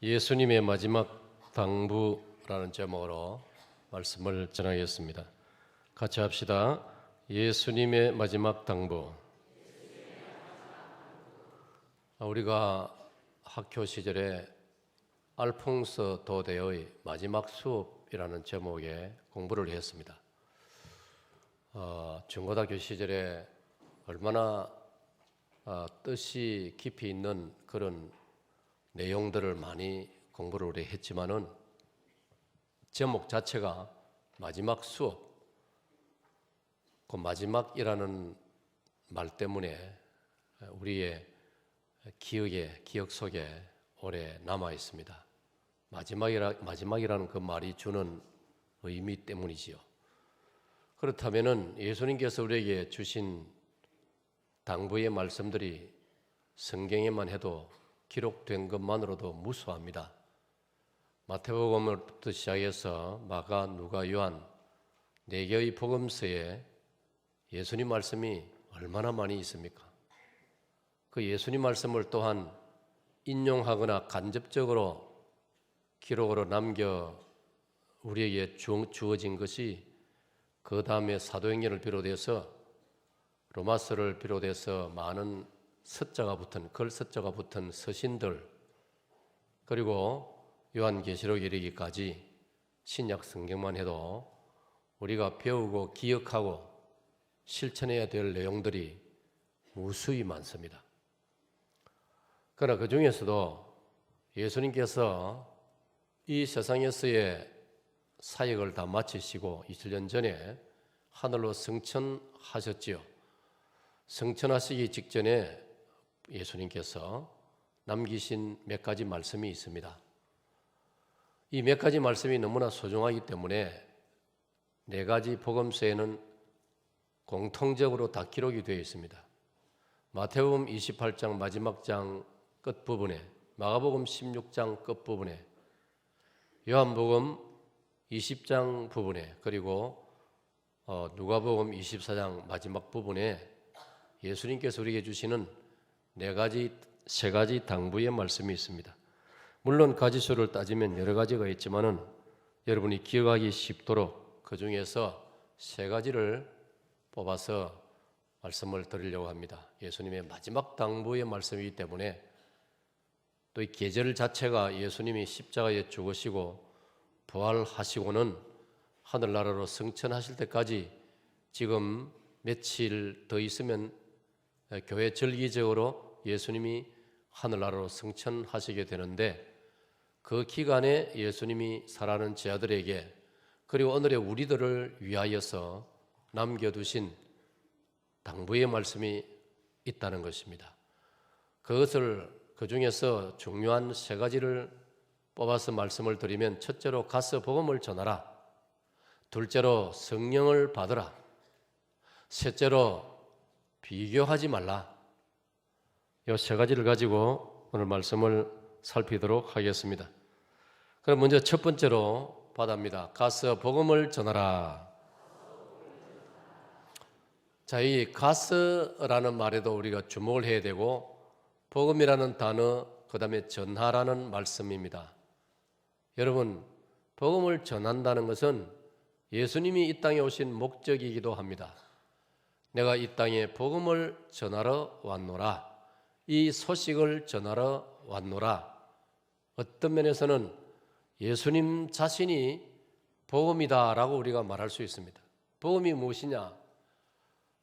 예수님의 마지막 당부라는 제목으로 말씀을 전하겠습니다. 같이 합시다. 예수님의 마지막 당부. 우리가 학교 시절에 알퐁스 도데의 마지막 수업이라는 제목의 공부를 했습니다. 중고등학교 시절에 얼마나 뜻이 깊이 있는 그런 내용들을 많이 공부를 오래 했지만은 제목 자체가 마지막 수업, 그 마지막이라는 말 때문에 우리의 기억 속에 오래 남아 있습니다. 마지막이라는 그 말이 주는 의미 때문이지요. 그렇다면은 예수님께서 우리에게 주신 당부의 말씀들이 성경에만 해도 기록된 것만으로도 무수합니다. 마태복음부터 시작해서 마가, 누가, 요한 4개의 복음서에 예수님 말씀이 얼마나 많이 있습니까? 그 예수님 말씀을 또한 인용하거나 간접적으로 기록으로 남겨 우리에게 주어진 것이 그 다음에 사도행전을 비롯해서 로마서를 비롯해서 많은 글서자가 붙은 서신들, 그리고 요한계시록에 이르기까지 신약 성경만 해도 우리가 배우고 기억하고 실천해야 될 내용들이 무수히 많습니다. 그러나 그 중에서도 예수님께서 이 세상에서의 사역을 다 마치시고 2000년 전에 하늘로 승천하셨지요. 승천하시기 직전에 예수님께서 남기신 몇 가지 말씀이 있습니다. 이 몇 가지 말씀이 너무나 소중하기 때문에 4가지 복음서에는 공통적으로 다 기록이 되어 있습니다. 마태복음 28장 마지막 장 끝부분에, 마가복음 16장 끝부분에, 요한복음 20장 부분에, 그리고 누가복음 24장 마지막 부분에 예수님께서 우리에게 주시는 3가지 당부의 말씀이 있습니다. 물론 가지수를 따지면 여러 가지가 있지만은 여러분이 기억하기 쉽도록 그 중에서 3가지를 뽑아서 말씀을 드리려고 합니다. 예수님의 마지막 당부의 말씀이기 때문에 또 이 계절 자체가 예수님이 십자가에 죽으시고 부활하시고는 하늘나라로 승천하실 때까지 지금 며칠 더 있으면 교회 절기적으로 예수님이 하늘나라로 승천하시게 되는데, 그 기간에 예수님이 사랑하는 제자들에게 그리고 오늘의 우리들을 위하여서 남겨두신 당부의 말씀이 있다는 것입니다. 그 중에서 중요한 3가지를 뽑아서 말씀을 드리면, 첫째로 가서 복음을 전하라, 둘째로 성령을 받으라, 셋째로 비교하지 말라. 이 3가지를 가지고 오늘 말씀을 살피도록 하겠습니다. 그럼 먼저 첫 번째로 받아입니다. 가서 복음을 전하라. 자, 이 가서라는 말에도 우리가 주목을 해야 되고, 복음이라는 단어, 그 다음에 전하라는 말씀입니다. 여러분, 복음을 전한다는 것은 예수님이 이 땅에 오신 목적이기도 합니다. 내가 이 땅에 복음을 전하러 왔노라, 이 소식을 전하러 왔노라. 어떤 면에서는 예수님 자신이 복음이다라고 우리가 말할 수 있습니다. 복음이 무엇이냐?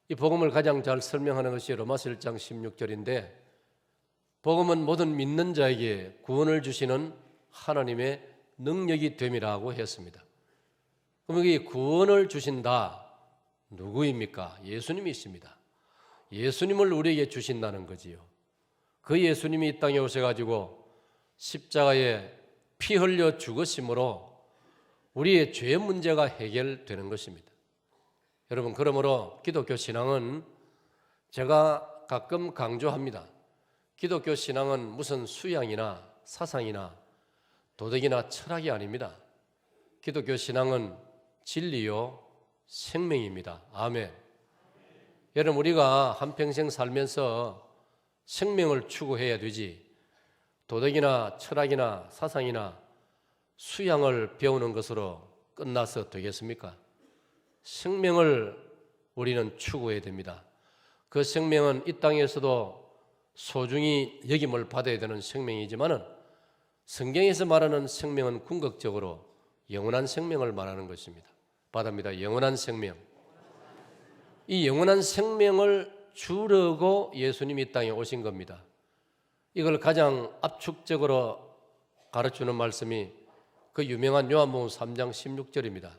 이 복음을 가장 잘 설명하는 것이 로마서 1장 16절인데, 복음은 모든 믿는 자에게 구원을 주시는 하나님의 능력이 됨이라고 했습니다. 그럼 이 구원을 주신다, 누구입니까? 예수님이십니다. 예수님을 우리에게 주신다는 거지요. 그 예수님이 이 땅에 오셔가지고 십자가에 피 흘려 죽으심으로 우리의 죄 문제가 해결되는 것입니다. 여러분, 그러므로 기독교 신앙은 제가 가끔 강조합니다. 기독교 신앙은 무슨 수양이나 사상이나 도덕이나 철학이 아닙니다. 기독교 신앙은 진리요 생명입니다. 아멘. 여러분, 우리가 한평생 살면서 생명을 추구해야 되지, 도덕이나 철학이나 사상이나 수양을 배우는 것으로 끝나서 되겠습니까? 생명을 우리는 추구해야 됩니다. 그 생명은 이 땅에서도 소중히 여김을 받아야 되는 생명이지만은 성경에서 말하는 생명은 궁극적으로 영원한 생명을 말하는 것입니다. 받습니다. 영원한 생명. 이 영원한 생명을 주려고 예수님이 이 땅에 오신 겁니다. 이걸 가장 압축적으로 가르치는 말씀이 그 유명한 요한복음 3장 16절입니다.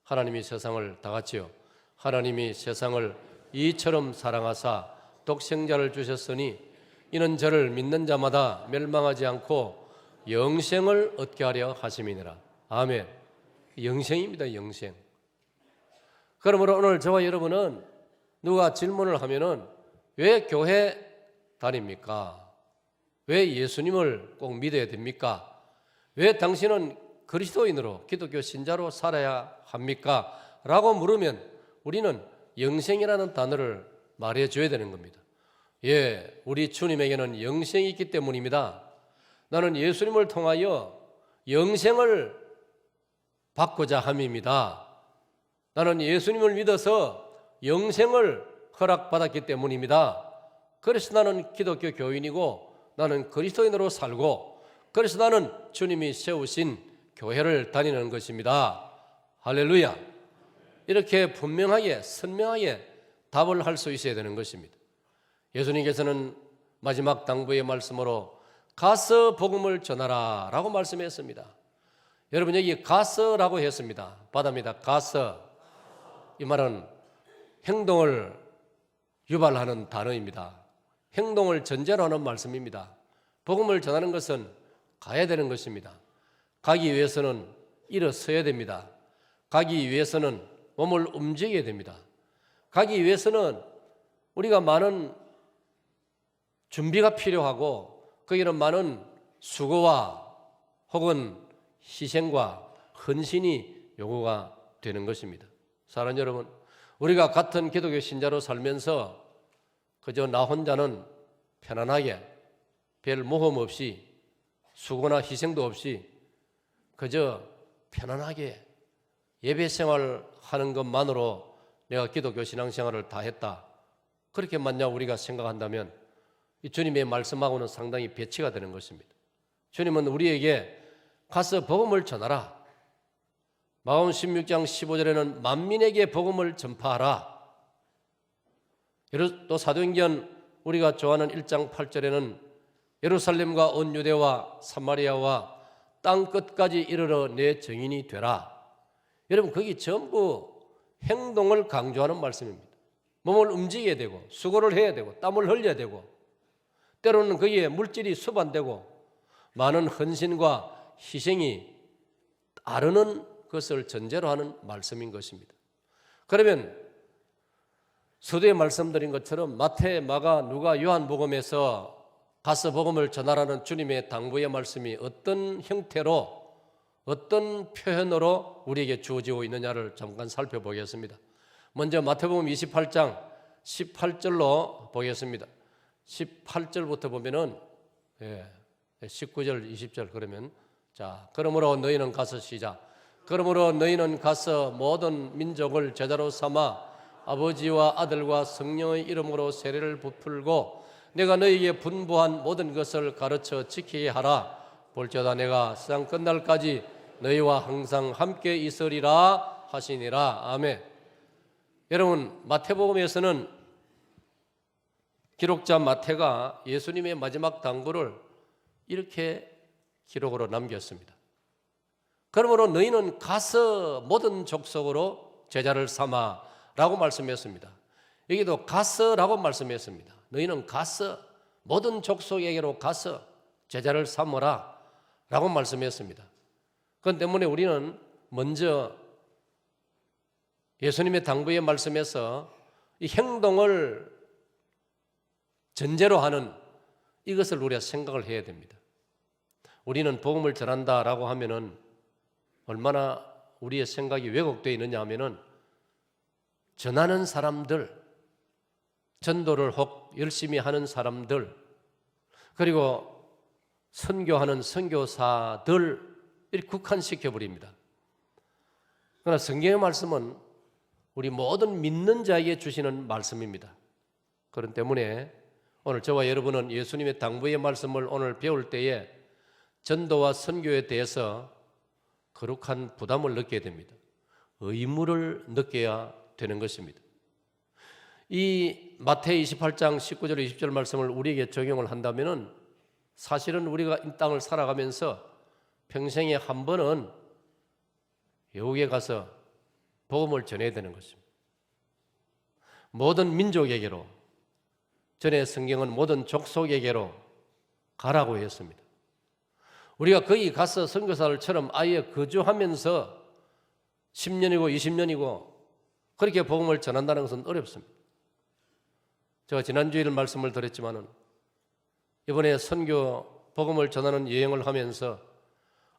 하나님이 세상을 다 같이요. 하나님이 세상을 이처럼 사랑하사 독생자를 주셨으니 이는 저를 믿는 자마다 멸망하지 않고 영생을 얻게 하려 하심이니라. 아멘. 영생입니다. 영생. 그러므로 오늘 저와 여러분은 누가 질문을 하면은 왜 교회 다닙니까? 왜 예수님을 꼭 믿어야 됩니까? 왜 당신은 그리스도인으로 기독교 신자로 살아야 합니까? 라고 물으면 우리는 영생이라는 단어를 말해줘야 되는 겁니다. 예, 우리 주님에게는 영생이 있기 때문입니다. 나는 예수님을 통하여 영생을 받고자 함입니다. 나는 예수님을 믿어서 영생을 허락받았기 때문입니다. 그래서 나는 기독교 교인이고 나는 그리스도인으로 살고 그래서 나는 주님이 세우신 교회를 다니는 것입니다. 할렐루야. 이렇게 분명하게 선명하게 답을 할 수 있어야 되는 것입니다. 예수님께서는 마지막 당부의 말씀으로 가서 복음을 전하라 라고 말씀했습니다. 여러분 여기 가서라고 했습니다. 받습니다. 가서. 이 말은 행동을 유발하는 단어입니다. 행동을 전제로 하는 말씀입니다. 복음을 전하는 것은 가야 되는 것입니다. 가기 위해서는 일어서야 됩니다. 가기 위해서는 몸을 움직여야 됩니다. 가기 위해서는 우리가 많은 준비가 필요하고 거기는 많은 수고와 혹은 희생과 헌신이 요구가 되는 것입니다. 사랑하는 여러분, 우리가 같은 기독교 신자로 살면서 그저 나 혼자는 편안하게 별 모험 없이 수고나 희생도 없이 그저 편안하게 예배 생활하는 것만으로 내가 기독교 신앙생활을 다 했다. 그렇게 만약 우리가 생각한다면 이 주님의 말씀하고는 상당히 배치가 되는 것입니다. 주님은 우리에게 가서 복음을 전하라. 마가복음 16장 15절에는 만민에게 복음을 전파하라. 또 사도행전 우리가 좋아하는 1장 8절에는 예루살렘과 온 유대와 사마리아와 땅 끝까지 이르러 내 증인이 되라. 여러분 거기 전부 행동을 강조하는 말씀입니다. 몸을 움직여야 되고 수고를 해야 되고 땀을 흘려야 되고 때로는 거기에 물질이 수반되고 많은 헌신과 희생이 따르는 것을 전제로 하는 말씀인 것입니다. 그러면 서두에 말씀드린 것처럼 마태, 마가, 누가, 요한복음에서 가서 복음을 전하라는 주님의 당부의 말씀이 어떤 형태로 어떤 표현으로 우리에게 주어지고 있느냐를 잠깐 살펴보겠습니다. 먼저 마태복음 28장 18절로 보겠습니다. 18절부터 보면은 19절, 20절 그러면 자, 그러므로 너희는 가서 시작. 그러므로 너희는 가서 모든 민족을 제자로 삼아 아버지와 아들과 성령의 이름으로 세례를 부풀고 내가 너희에게 분부한 모든 것을 가르쳐 지키게 하라. 볼지어다 내가 세상 끝날까지 너희와 항상 함께 있으리라 하시니라. 아멘. 여러분 마태복음에서는 기록자 마태가 예수님의 마지막 당부를 이렇게 기록으로 남겼습니다. 그러므로 너희는 가서 모든 족속으로 제자를 삼아 라고 말씀했습니다. 여기도 가서라고 말씀했습니다. 너희는 가서 모든 족속에게로 가서 제자를 삼으라 라고 말씀했습니다. 그렇기 때문에 우리는 먼저 예수님의 당부의 말씀에서 이 행동을 전제로 하는 이것을 우리가 생각을 해야 됩니다. 우리는 복음을 전한다라고 하면은 얼마나 우리의 생각이 왜곡되어 있느냐 하면은 전하는 사람들, 전도를 혹 열심히 하는 사람들, 그리고 선교하는 선교사들 이렇게 국한시켜 버립니다. 그러나 성경의 말씀은 우리 모든 믿는 자에게 주시는 말씀입니다. 그렇기 때문에 오늘 저와 여러분은 예수님의 당부의 말씀을 오늘 배울 때에 전도와 선교에 대해서 거룩한 부담을 느껴야 됩니다. 의무를 느껴야 되는 것입니다. 이 마태의 28장 19절 20절 말씀을 우리에게 적용을 한다면 사실은 우리가 이 땅을 살아가면서 평생에 한 번은 외국에 가서 복음을 전해야 되는 것입니다. 모든 민족에게로, 전에 성경은 모든 족속에게로 가라고 했습니다. 우리가 거기 가서 선교사들처럼 아예 거주하면서 10년이고 20년이고 그렇게 복음을 전한다는 것은 어렵습니다. 제가 지난주일 말씀을 드렸지만은 이번에 선교 복음을 전하는 여행을 하면서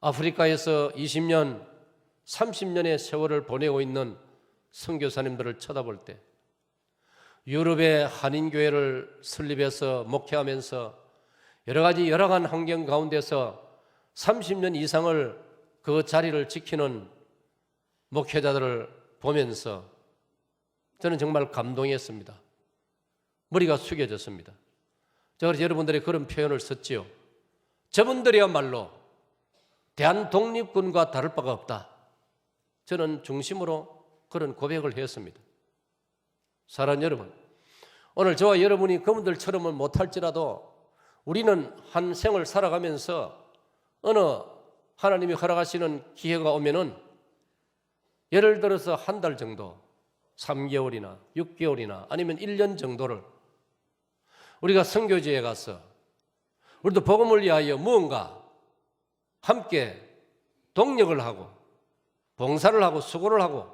아프리카에서 20년, 30년의 세월을 보내고 있는 선교사님들을 쳐다볼 때 유럽의 한인교회를 설립해서 목회하면서 여러 가지 열악한 환경 가운데서 30년 이상을 그 자리를 지키는 목회자들을 보면서 저는 정말 감동했습니다. 머리가 숙여졌습니다. 제가 그래서 여러분들이 그런 표현을 썼지요. 저분들이야말로 대한독립군과 다를 바가 없다. 저는 중심으로 그런 고백을 했습니다. 사랑하는 여러분, 오늘 저와 여러분이 그분들처럼은 못할지라도 우리는 한 생을 살아가면서 어느 하나님이 허락하시는 기회가 오면은 예를 들어서 한 달 정도, 3개월이나 6개월이나 아니면 1년 정도를 우리가 선교지에 가서 우리도 복음을 위하여 무언가 함께 동력을 하고 봉사를 하고 수고를 하고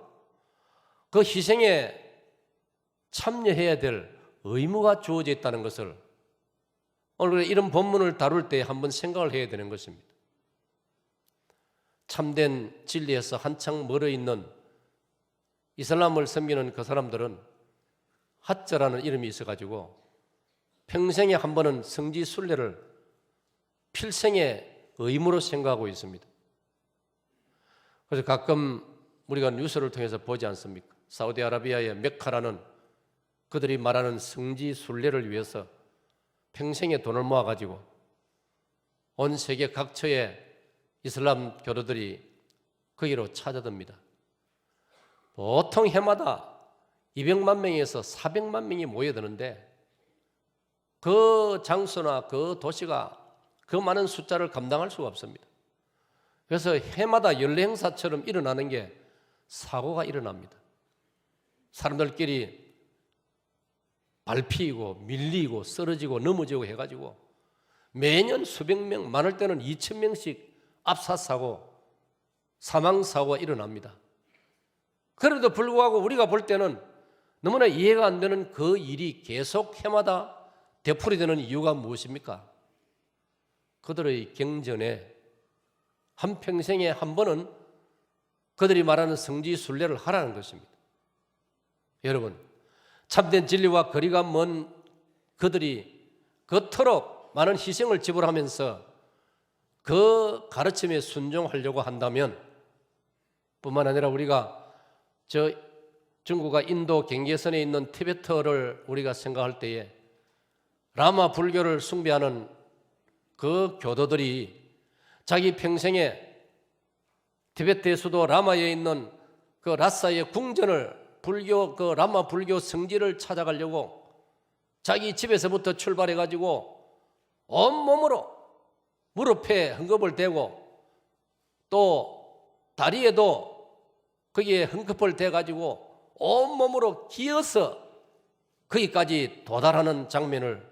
그 희생에 참여해야 될 의무가 주어져 있다는 것을 오늘 이런 본문을 다룰 때 한번 생각을 해야 되는 것입니다. 참된 진리에서 한창 멀어 있는 이슬람을 섬기는 그 사람들은 하자라는 이름이 있어가지고 평생에 한 번은 성지 순례를 필생의 의무로 생각하고 있습니다. 그래서 가끔 우리가 뉴스를 통해서 보지 않습니까? 사우디아라비아의 메카라는 그들이 말하는 성지 순례를 위해서 평생에 돈을 모아가지고 온 세계 각처의 이슬람 교도들이 거기로 찾아듭니다. 보통 해마다 200만 명에서 400만 명이 모여드는데 그 장소나 그 도시가 그 많은 숫자를 감당할 수가 없습니다. 그래서 해마다 연례 행사처럼 일어나는 게 사고가 일어납니다. 사람들끼리 밟히고 밀리고 쓰러지고 넘어지고 해가지고 매년 수백 명, 많을 때는 2,000명씩 압사사고, 사망사고가 일어납니다. 그래도 불구하고 우리가 볼 때는 너무나 이해가 안 되는 그 일이 계속 해마다 되풀이되는 이유가 무엇입니까? 그들의 경전에 한평생에 한 번은 그들이 말하는 성지 순례를 하라는 것입니다. 여러분, 참된 진리와 거리가 먼 그들이 그토록 많은 희생을 지불하면서 그 가르침에 순종하려고 한다면 뿐만 아니라 우리가 중국과 인도 경계선에 있는 티베트를 우리가 생각할 때에 라마 불교를 숭배하는 그 교도들이 자기 평생에 티베트의 수도 라마에 있는 그 라사의 궁전을 그 라마 불교 성지를 찾아가려고 자기 집에서부터 출발해가지고 온몸으로 무릎에 헝겊을 대고 또 다리에도 거기에 헝겊을 대가지고 온몸으로 기어서 거기까지 도달하는 장면을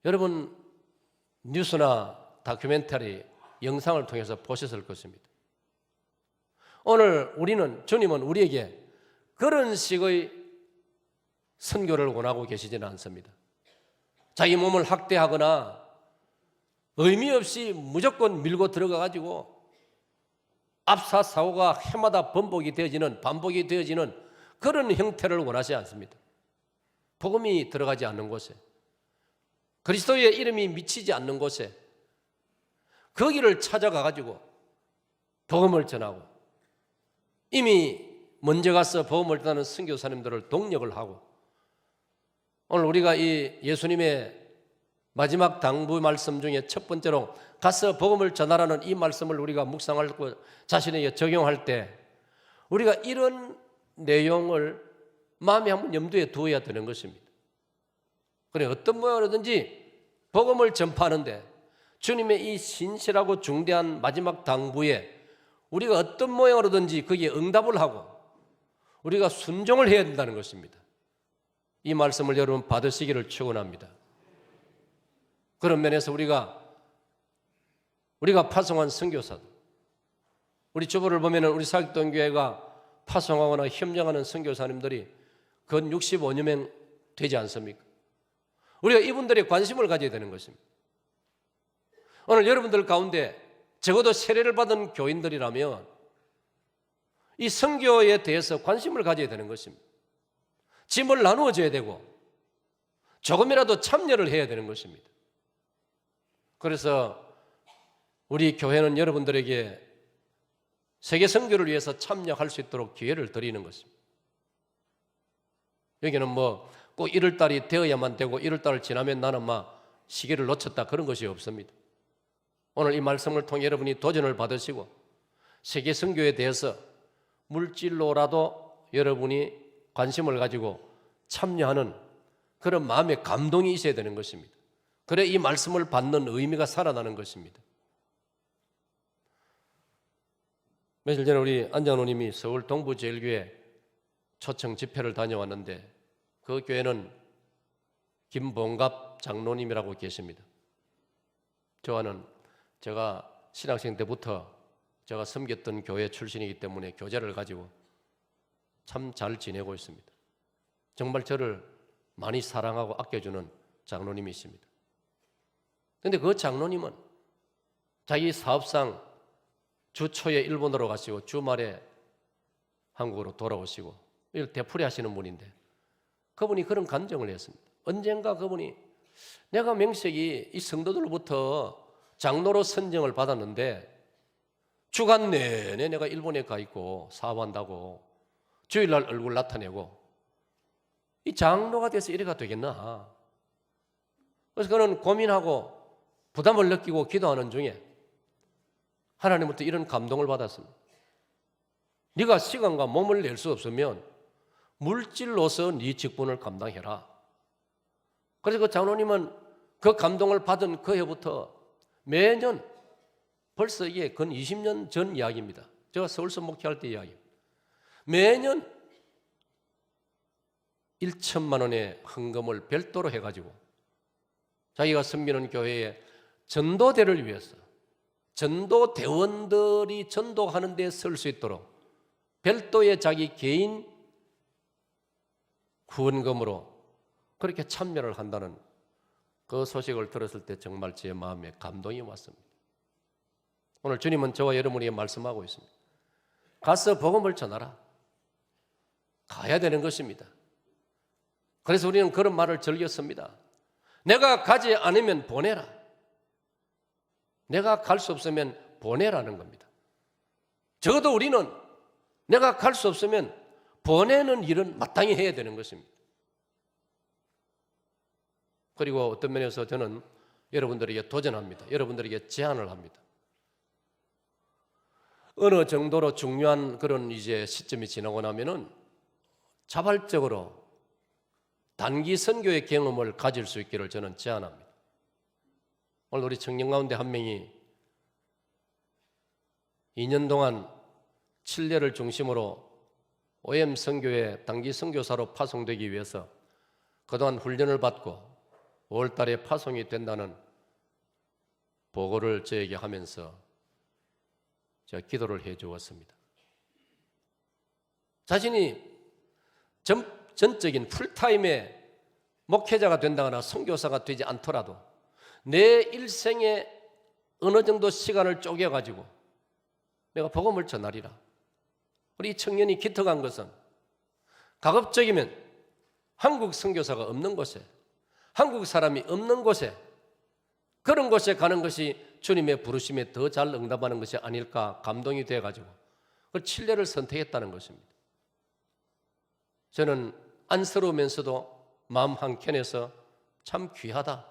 여러분 뉴스나 다큐멘터리 영상을 통해서 보셨을 것입니다. 오늘 주님은 우리에게 그런 식의 선교를 원하고 계시지는 않습니다. 자기 몸을 학대하거나 의미 없이 무조건 밀고 들어가가지고 압사사고가 해마다 반복이 되어지는 그런 형태를 원하지 않습니다. 복음이 들어가지 않는 곳에, 그리스도의 이름이 미치지 않는 곳에 거기를 찾아가 가지고 복음을 전하고, 이미 먼저 가서 복음을 전하는 선교사님들을 동력을 하고, 오늘 우리가 이 예수님의 마지막 당부 말씀 중에 첫 번째로 가서 복음을 전하라는 이 말씀을 우리가 묵상하고 자신에게 적용할 때 우리가 이런 내용을 마음에 한번 염두에 두어야 되는 것입니다. 그래, 어떤 모양으로든지 복음을 전파하는데 주님의 이 신실하고 중대한 마지막 당부에 우리가 어떤 모양으로든지 거기에 응답을 하고 우리가 순종을 해야 된다는 것입니다. 이 말씀을 여러분 받으시기를 축원합니다. 그런 면에서 우리가 파송한 선교사들, 우리 주보를 보면 우리 사역동교회가 파송하거나 협력하는 선교사님들이 근 65여 명 되지 않습니까? 우리가 이분들의 관심을 가져야 되는 것입니다. 오늘 여러분들 가운데 적어도 세례를 받은 교인들이라면 이 선교에 대해서 관심을 가져야 되는 것입니다. 짐을 나누어줘야 되고 조금이라도 참여를 해야 되는 것입니다. 그래서 우리 교회는 여러분들에게 세계 선교를 위해서 참여할 수 있도록 기회를 드리는 것입니다. 여기는 뭐 꼭 1월 달이 되어야만 되고 1월 달을 지나면 나는 시기를 놓쳤다 그런 것이 없습니다. 오늘 이 말씀을 통해 여러분이 도전을 받으시고 세계 선교에 대해서 물질로라도 여러분이 관심을 가지고 참여하는 그런 마음의 감동이 있어야 되는 것입니다. 그래 이 말씀을 받는 의미가 살아나는 것입니다. 며칠 전에 우리 안장로님이 서울 동부제일교회 초청 집회를 다녀왔는데 그 교회는 김봉갑 장로님이라고 계십니다. 제가 신학생 때부터 제가 섬겼던 교회 출신이기 때문에 교제를 가지고 참 잘 지내고 있습니다. 정말 저를 많이 사랑하고 아껴주는 장로님이십니다. 그런데 그 장로님은 자기 사업상 주 초에 일본으로 가시고 주말에 한국으로 돌아오시고 이걸 되풀이 하시는 분인데 그분이 그런 간증을 했습니다. 언젠가 그분이 내가 명색이 이 성도들로부터 장로로 선정을 받았는데 주간 내내 내가 일본에 가 있고 사업한다고 주일날 얼굴 나타내고 이 장로가 돼서 이래가 되겠나? 그래서 그는 고민하고 부담을 느끼고 기도하는 중에 하나님부터 이런 감동을 받았습니다. 네가 시간과 몸을 낼 수 없으면 물질로서 네 직분을 감당해라. 그래서 그 장로님은 그 감동을 받은 그 해부터 매년, 벌써 이게 근 20년 전 이야기입니다. 제가 서울서 목회할 때 이야기입니다. 매년 1천만 원의 헌금을 별도로 해가지고 자기가 섬기는 교회의 전도대를 위해서 전도대원들이 전도하는 데 쓸 수 있도록 별도의 자기 개인 후원금으로 그렇게 참여를 한다는 그 소식을 들었을 때 정말 제 마음에 감동이 왔습니다. 오늘 주님은 저와 여러분에게 말씀하고 있습니다. 가서 복음을 전하라. 가야 되는 것입니다. 그래서 우리는 그런 말을 즐겼습니다. 내가 가지 않으면 보내라. 내가 갈 수 없으면 보내라는 겁니다. 적어도 우리는 내가 갈 수 없으면 보내는 일은 마땅히 해야 되는 것입니다. 그리고 어떤 면에서 저는 여러분들에게 도전합니다. 여러분들에게 제안을 합니다. 어느 정도로 중요한 그런 이제 시점이 지나고 나면은 자발적으로 단기 선교의 경험을 가질 수 있기를 저는 제안합니다. 오늘 우리 청년 가운데 한 명이 2년 동안 칠레를 중심으로 OM 선교회 단기 선교사로 파송되기 위해서 그동안 훈련을 받고 5월 달에 파송이 된다는 보고를 저에게 하면서 제가 기도를 해 주었습니다. 자신이 전적인 풀타임의 목회자가 된다거나 선교사가 되지 않더라도 내 일생에 어느 정도 시간을 쪼개가지고 내가 복음을 전하리라. 우리 이 청년이 기특한 것은 가급적이면 한국 선교사가 없는 곳에, 한국 사람이 없는 곳에, 그런 곳에 가는 것이 주님의 부르심에 더 잘 응답하는 것이 아닐까 감동이 돼가지고 그 칠레를 선택했다는 것입니다. 저는 안쓰러우면서도 마음 한켠에서 참 귀하다.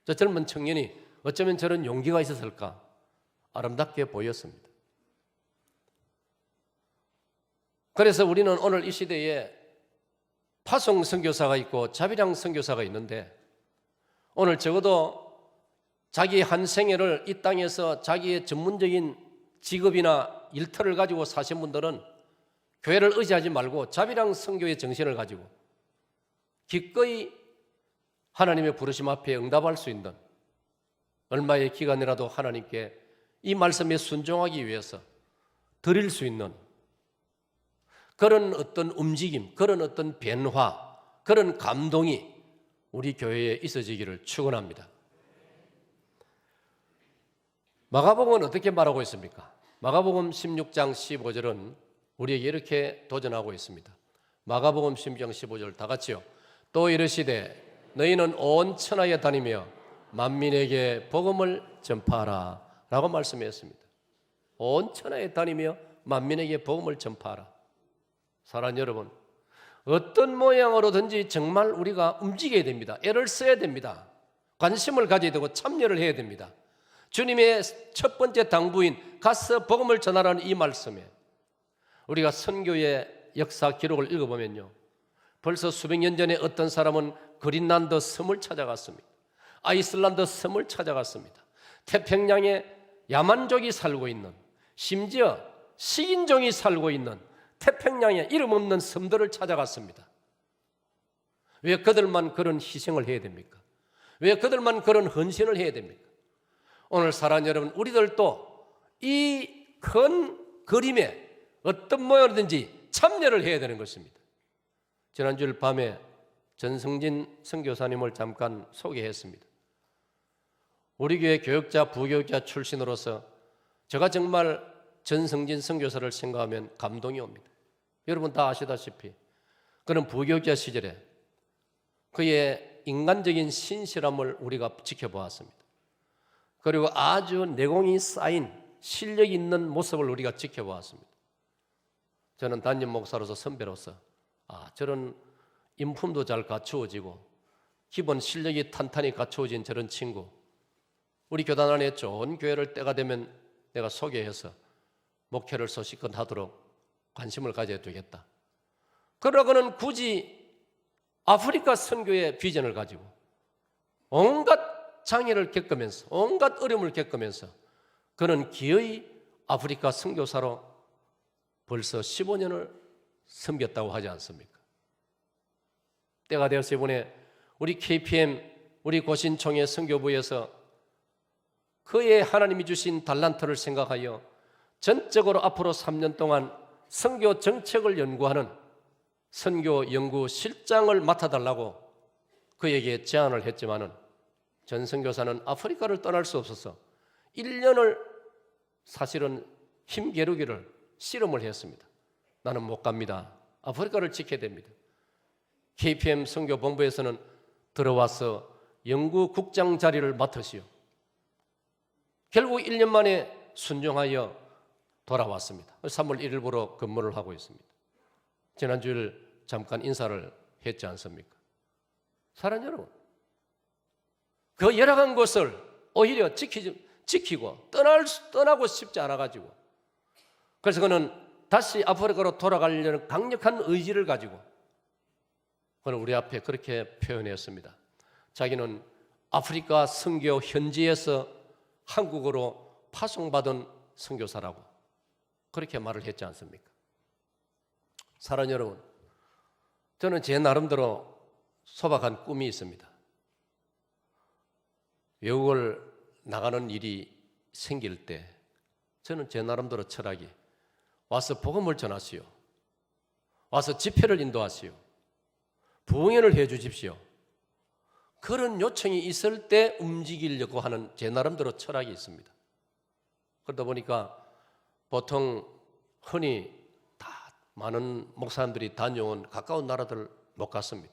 저 젊은 청년이 어쩌면 저런 용기가 있었을까 아름답게 보였습니다. 그래서 우리는 오늘 이 시대에 파송 선교사가 있고 자비랑 선교사가 있는데 오늘 적어도 자기의 한 생애를 이 땅에서 자기의 전문적인 직업이나 일터를 가지고 사신 분들은 교회를 의지하지 말고 자비랑 선교의 정신을 가지고 기꺼이 하나님의 부르심 앞에 응답할 수 있는 얼마의 기간이라도 하나님께 이 말씀에 순종하기 위해서 드릴 수 있는 그런 어떤 움직임, 그런 어떤 변화, 그런 감동이 우리 교회에 있어지기를 축원합니다. 마가복음은 어떻게 말하고 있습니까? 마가복음 16장 15절은 우리에게 이렇게 도전하고 있습니다. 마가복음 16장 15절 다 같이요. 또 이르시되 너희는 온 천하에 다니며 만민에게 복음을 전파하라 라고 말씀했습니다. 온 천하에 다니며 만민에게 복음을 전파하라. 사랑하는 여러분, 어떤 모양으로든지 정말 우리가 움직여야 됩니다. 애를 써야 됩니다. 관심을 가져야 되고 참여를 해야 됩니다. 주님의 첫 번째 당부인 가서 복음을 전하라는 이 말씀에 우리가 선교의 역사 기록을 읽어보면요, 벌써 수백 년 전에 어떤 사람은 그린란드 섬을 찾아갔습니다. 아이슬란드 섬을 찾아갔습니다. 태평양에 야만족이 살고 있는, 심지어 식인종이 살고 있는 태평양에 이름 없는 섬들을 찾아갔습니다. 왜 그들만 그런 희생을 해야 됩니까? 왜 그들만 그런 헌신을 해야 됩니까? 오늘 사랑하는 여러분, 우리들도 이 큰 그림에 어떤 모양이든지 참여를 해야 되는 것입니다. 지난주일 밤에 전성진 선교사님을 잠깐 소개했습니다. 우리 교회 교육자, 부교육자 출신으로서 제가 정말 전성진 선교사를 생각하면 감동이 옵니다. 여러분 다 아시다시피 그는 부교육자 시절에 그의 인간적인 신실함을 우리가 지켜보았습니다. 그리고 아주 내공이 쌓인 실력이 있는 모습을 우리가 지켜보았습니다. 저는 담임 목사로서 선배로서 저런 인품도 잘 갖추어지고 기본 실력이 탄탄히 갖추어진 저런 친구, 우리 교단 안에 좋은 교회를 때가 되면 내가 소개해서 목회를 소식껏 하도록 관심을 가져야 되겠다. 그러고는 굳이 아프리카 선교의 비전을 가지고 온갖 장애를 겪으면서, 온갖 어려움을 겪으면서 그는 기어이 아프리카 선교사로 벌써 15년을 섬겼다고 하지 않습니까? 때가 되어서 이번에 우리 KPM, 우리 고신총회 선교부에서 그의 하나님이 주신 달란트를 생각하여 전적으로 앞으로 3년 동안 선교 정책을 연구하는 선교 연구 실장을 맡아달라고 그에게 제안을 했지만은 전 선교사는 아프리카를 떠날 수 없어서 1년을 사실은 힘겨루기를 씨름을 했습니다. 나는 못 갑니다. 아프리카를 지켜야 됩니다. KPM 선교본부에서는 들어와서 연구국장 자리를 맡으시오. 결국 1년 만에 순종하여 돌아왔습니다. 3월 1일부로 근무를 하고 있습니다. 지난주일 잠깐 인사를 했지 않습니까? 사랑하는 여러분, 그 열악한 곳을 오히려 지키고 떠나고 싶지 않아가지고, 그래서 그는 다시 아프리카로 돌아가려는 강력한 의지를 가지고 그는 우리 앞에 그렇게 표현했습니다. 자기는 아프리카 선교 현지에서 한국으로 파송받은 선교사라고 그렇게 말을 했지 않습니까? 사랑하는 여러분, 저는 제 나름대로 소박한 꿈이 있습니다. 외국을 나가는 일이 생길 때 저는 제 나름대로 철학이 와서 복음을 전하시오, 와서 집회를 인도하시오, 부흥회를 해 주십시오, 그런 요청이 있을 때 움직이려고 하는 제 나름대로 철학이 있습니다. 그러다 보니까 보통 흔히 다 많은 목사님들이 다녀온 가까운 나라들 못 갔습니다.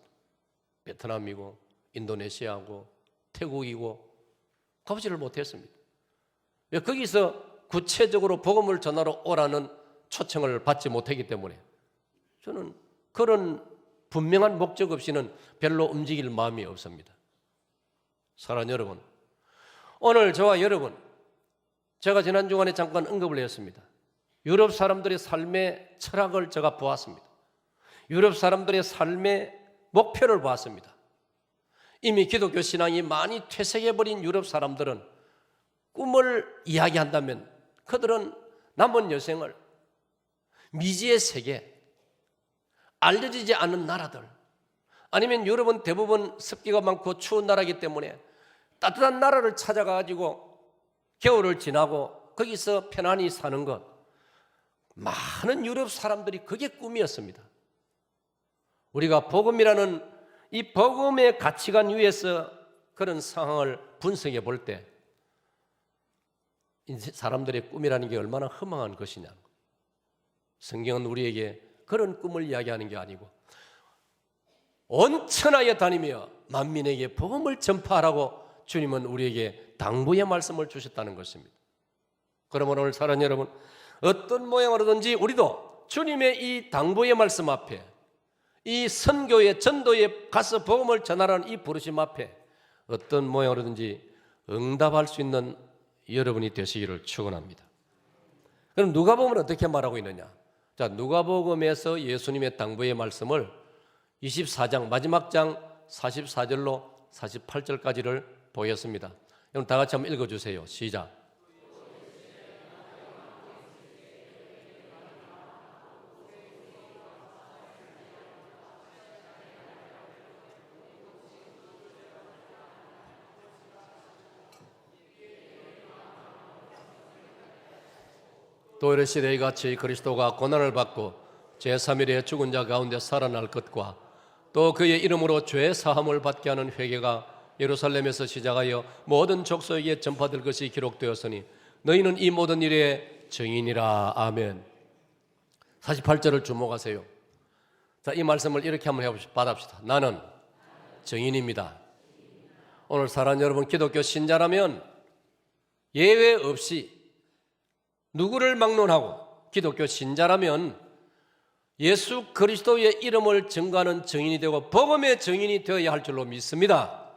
베트남이고 인도네시아고 태국이고 가보지를 못했습니다. 왜? 거기서 구체적으로 복음을 전하러 오라는 초청을 받지 못했기 때문에 저는 그런 분명한 목적 없이는 별로 움직일 마음이 없습니다. 사랑하는 여러분, 오늘 저와 여러분, 제가 지난 주간에 잠깐 언급을 했습니다. 유럽 사람들의 삶의 철학을 제가 보았습니다. 유럽 사람들의 삶의 목표를 보았습니다. 이미 기독교 신앙이 많이 퇴색해버린 유럽 사람들은 꿈을 이야기한다면 그들은 남은 여생을 미지의 세계, 알려지지 않은 나라들, 아니면 유럽은 대부분 습기가 많고 추운 나라이기 때문에 따뜻한 나라를 찾아가지고 겨울을 지나고 거기서 편안히 사는 것, 많은 유럽 사람들이 그게 꿈이었습니다. 우리가 복음이라는 이 복음의 가치관 위에서 그런 상황을 분석해 볼 때 사람들의 꿈이라는 게 얼마나 허망한 것이냐. 성경은 우리에게 그런 꿈을 이야기하는 게 아니고 온 천하에 다니며 만민에게 복음을 전파하라고 주님은 우리에게 당부의 말씀을 주셨다는 것입니다. 그러면 오늘 사랑하는 여러분, 어떤 모양으로든지 우리도 주님의 이 당부의 말씀 앞에, 이 선교의 전도에 가서 복음을 전하라는 이 부르심 앞에 어떤 모양으로든지 응답할 수 있는 여러분이 되시기를 축원합니다. 그럼 누가복음은 어떻게 말하고 있느냐? 자, 누가복음에서 예수님의 당부의 말씀을 24장 마지막 장 44절로 48절까지를 보였습니다. 여러분 다 같이 한번 읽어주세요. 시작. 또 이르시되 이같이 그리스도가 고난을 받고 제3일에 죽은 자 가운데 살아날 것과 또 그의 이름으로 죄 사함을 받게 하는 회개가 예루살렘에서 시작하여 모든 족속에게 전파될 것이 기록되었으니 너희는 이 모든 일의 증인이라. 아멘. 48절을 주목하세요. 자, 이 말씀을 이렇게 한번 받읍시다. 나는 증인입니다. 오늘 사랑하는 여러분, 기독교 신자라면 예외 없이 누구를 막론하고 기독교 신자라면 예수 그리스도의 이름을 증거하는 증인이 되고 복음의 증인이 되어야 할 줄로 믿습니다.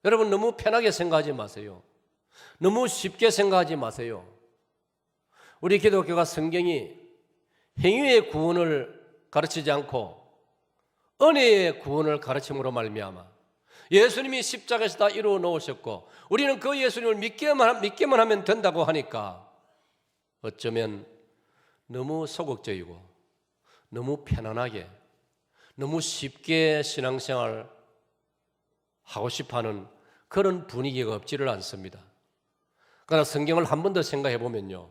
여러분 너무 편하게 생각하지 마세요. 너무 쉽게 생각하지 마세요. 우리 기독교가 성경이 행위의 구원을 가르치지 않고 은혜의 구원을 가르침으로 말미암아 예수님이 십자가에서 다 이루어 놓으셨고 우리는 그 예수님을 믿기만 하면 된다고 하니까 어쩌면 너무 소극적이고 너무 편안하게 너무 쉽게 신앙생활 하고 싶어하는 그런 분위기가 없지를 않습니다. 그러나 성경을 한 번 더 생각해 보면요,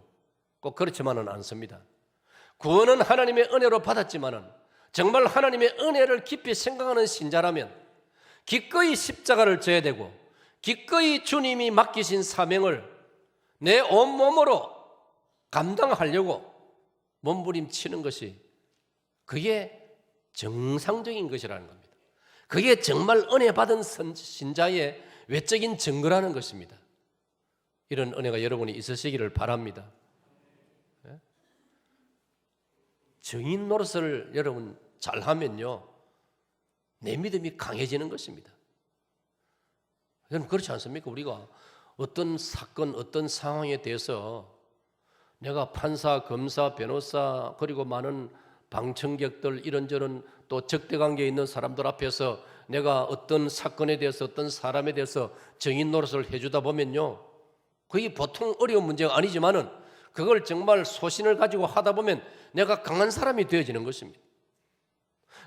꼭 그렇지만은 않습니다. 구원은 하나님의 은혜로 받았지만은 정말 하나님의 은혜를 깊이 생각하는 신자라면 기꺼이 십자가를 져야 되고 기꺼이 주님이 맡기신 사명을 내 온몸으로 감당하려고 몸부림치는 것이 그게 정상적인 것이라는 겁니다. 그게 정말 은혜 받은 신자의 외적인 증거라는 것입니다. 이런 은혜가 여러분이 있으시기를 바랍니다. 증인 노릇을 여러분 잘하면요 내 믿음이 강해지는 것입니다. 여러분 그렇지 않습니까? 우리가 어떤 사건, 어떤 상황에 대해서 내가 판사, 검사, 변호사 그리고 많은 방청객들 이런저런 또 적대관계에 있는 사람들 앞에서 내가 어떤 사건에 대해서 어떤 사람에 대해서 증인 노릇을 해주다 보면요 그게 보통 어려운 문제가 아니지만은 그걸 정말 소신을 가지고 하다 보면 내가 강한 사람이 되어지는 것입니다.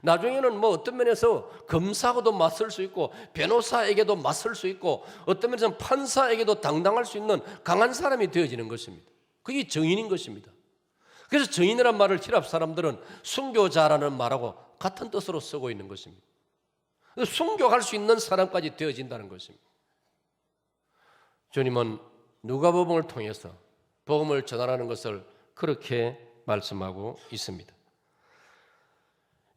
나중에는 뭐 어떤 면에서 검사하고도 맞설 수 있고 변호사에게도 맞설 수 있고 어떤 면에서는 판사에게도 당당할 수 있는 강한 사람이 되어지는 것입니다. 그게 증인인 것입니다. 그래서 증인이란 말을 히랍 사람들은 순교자라는 말하고 같은 뜻으로 쓰고 있는 것입니다. 순교할 수 있는 사람까지 되어진다는 것입니다. 주님은 누가복음을 통해서 복음을 전하라는 것을 그렇게 말씀하고 있습니다.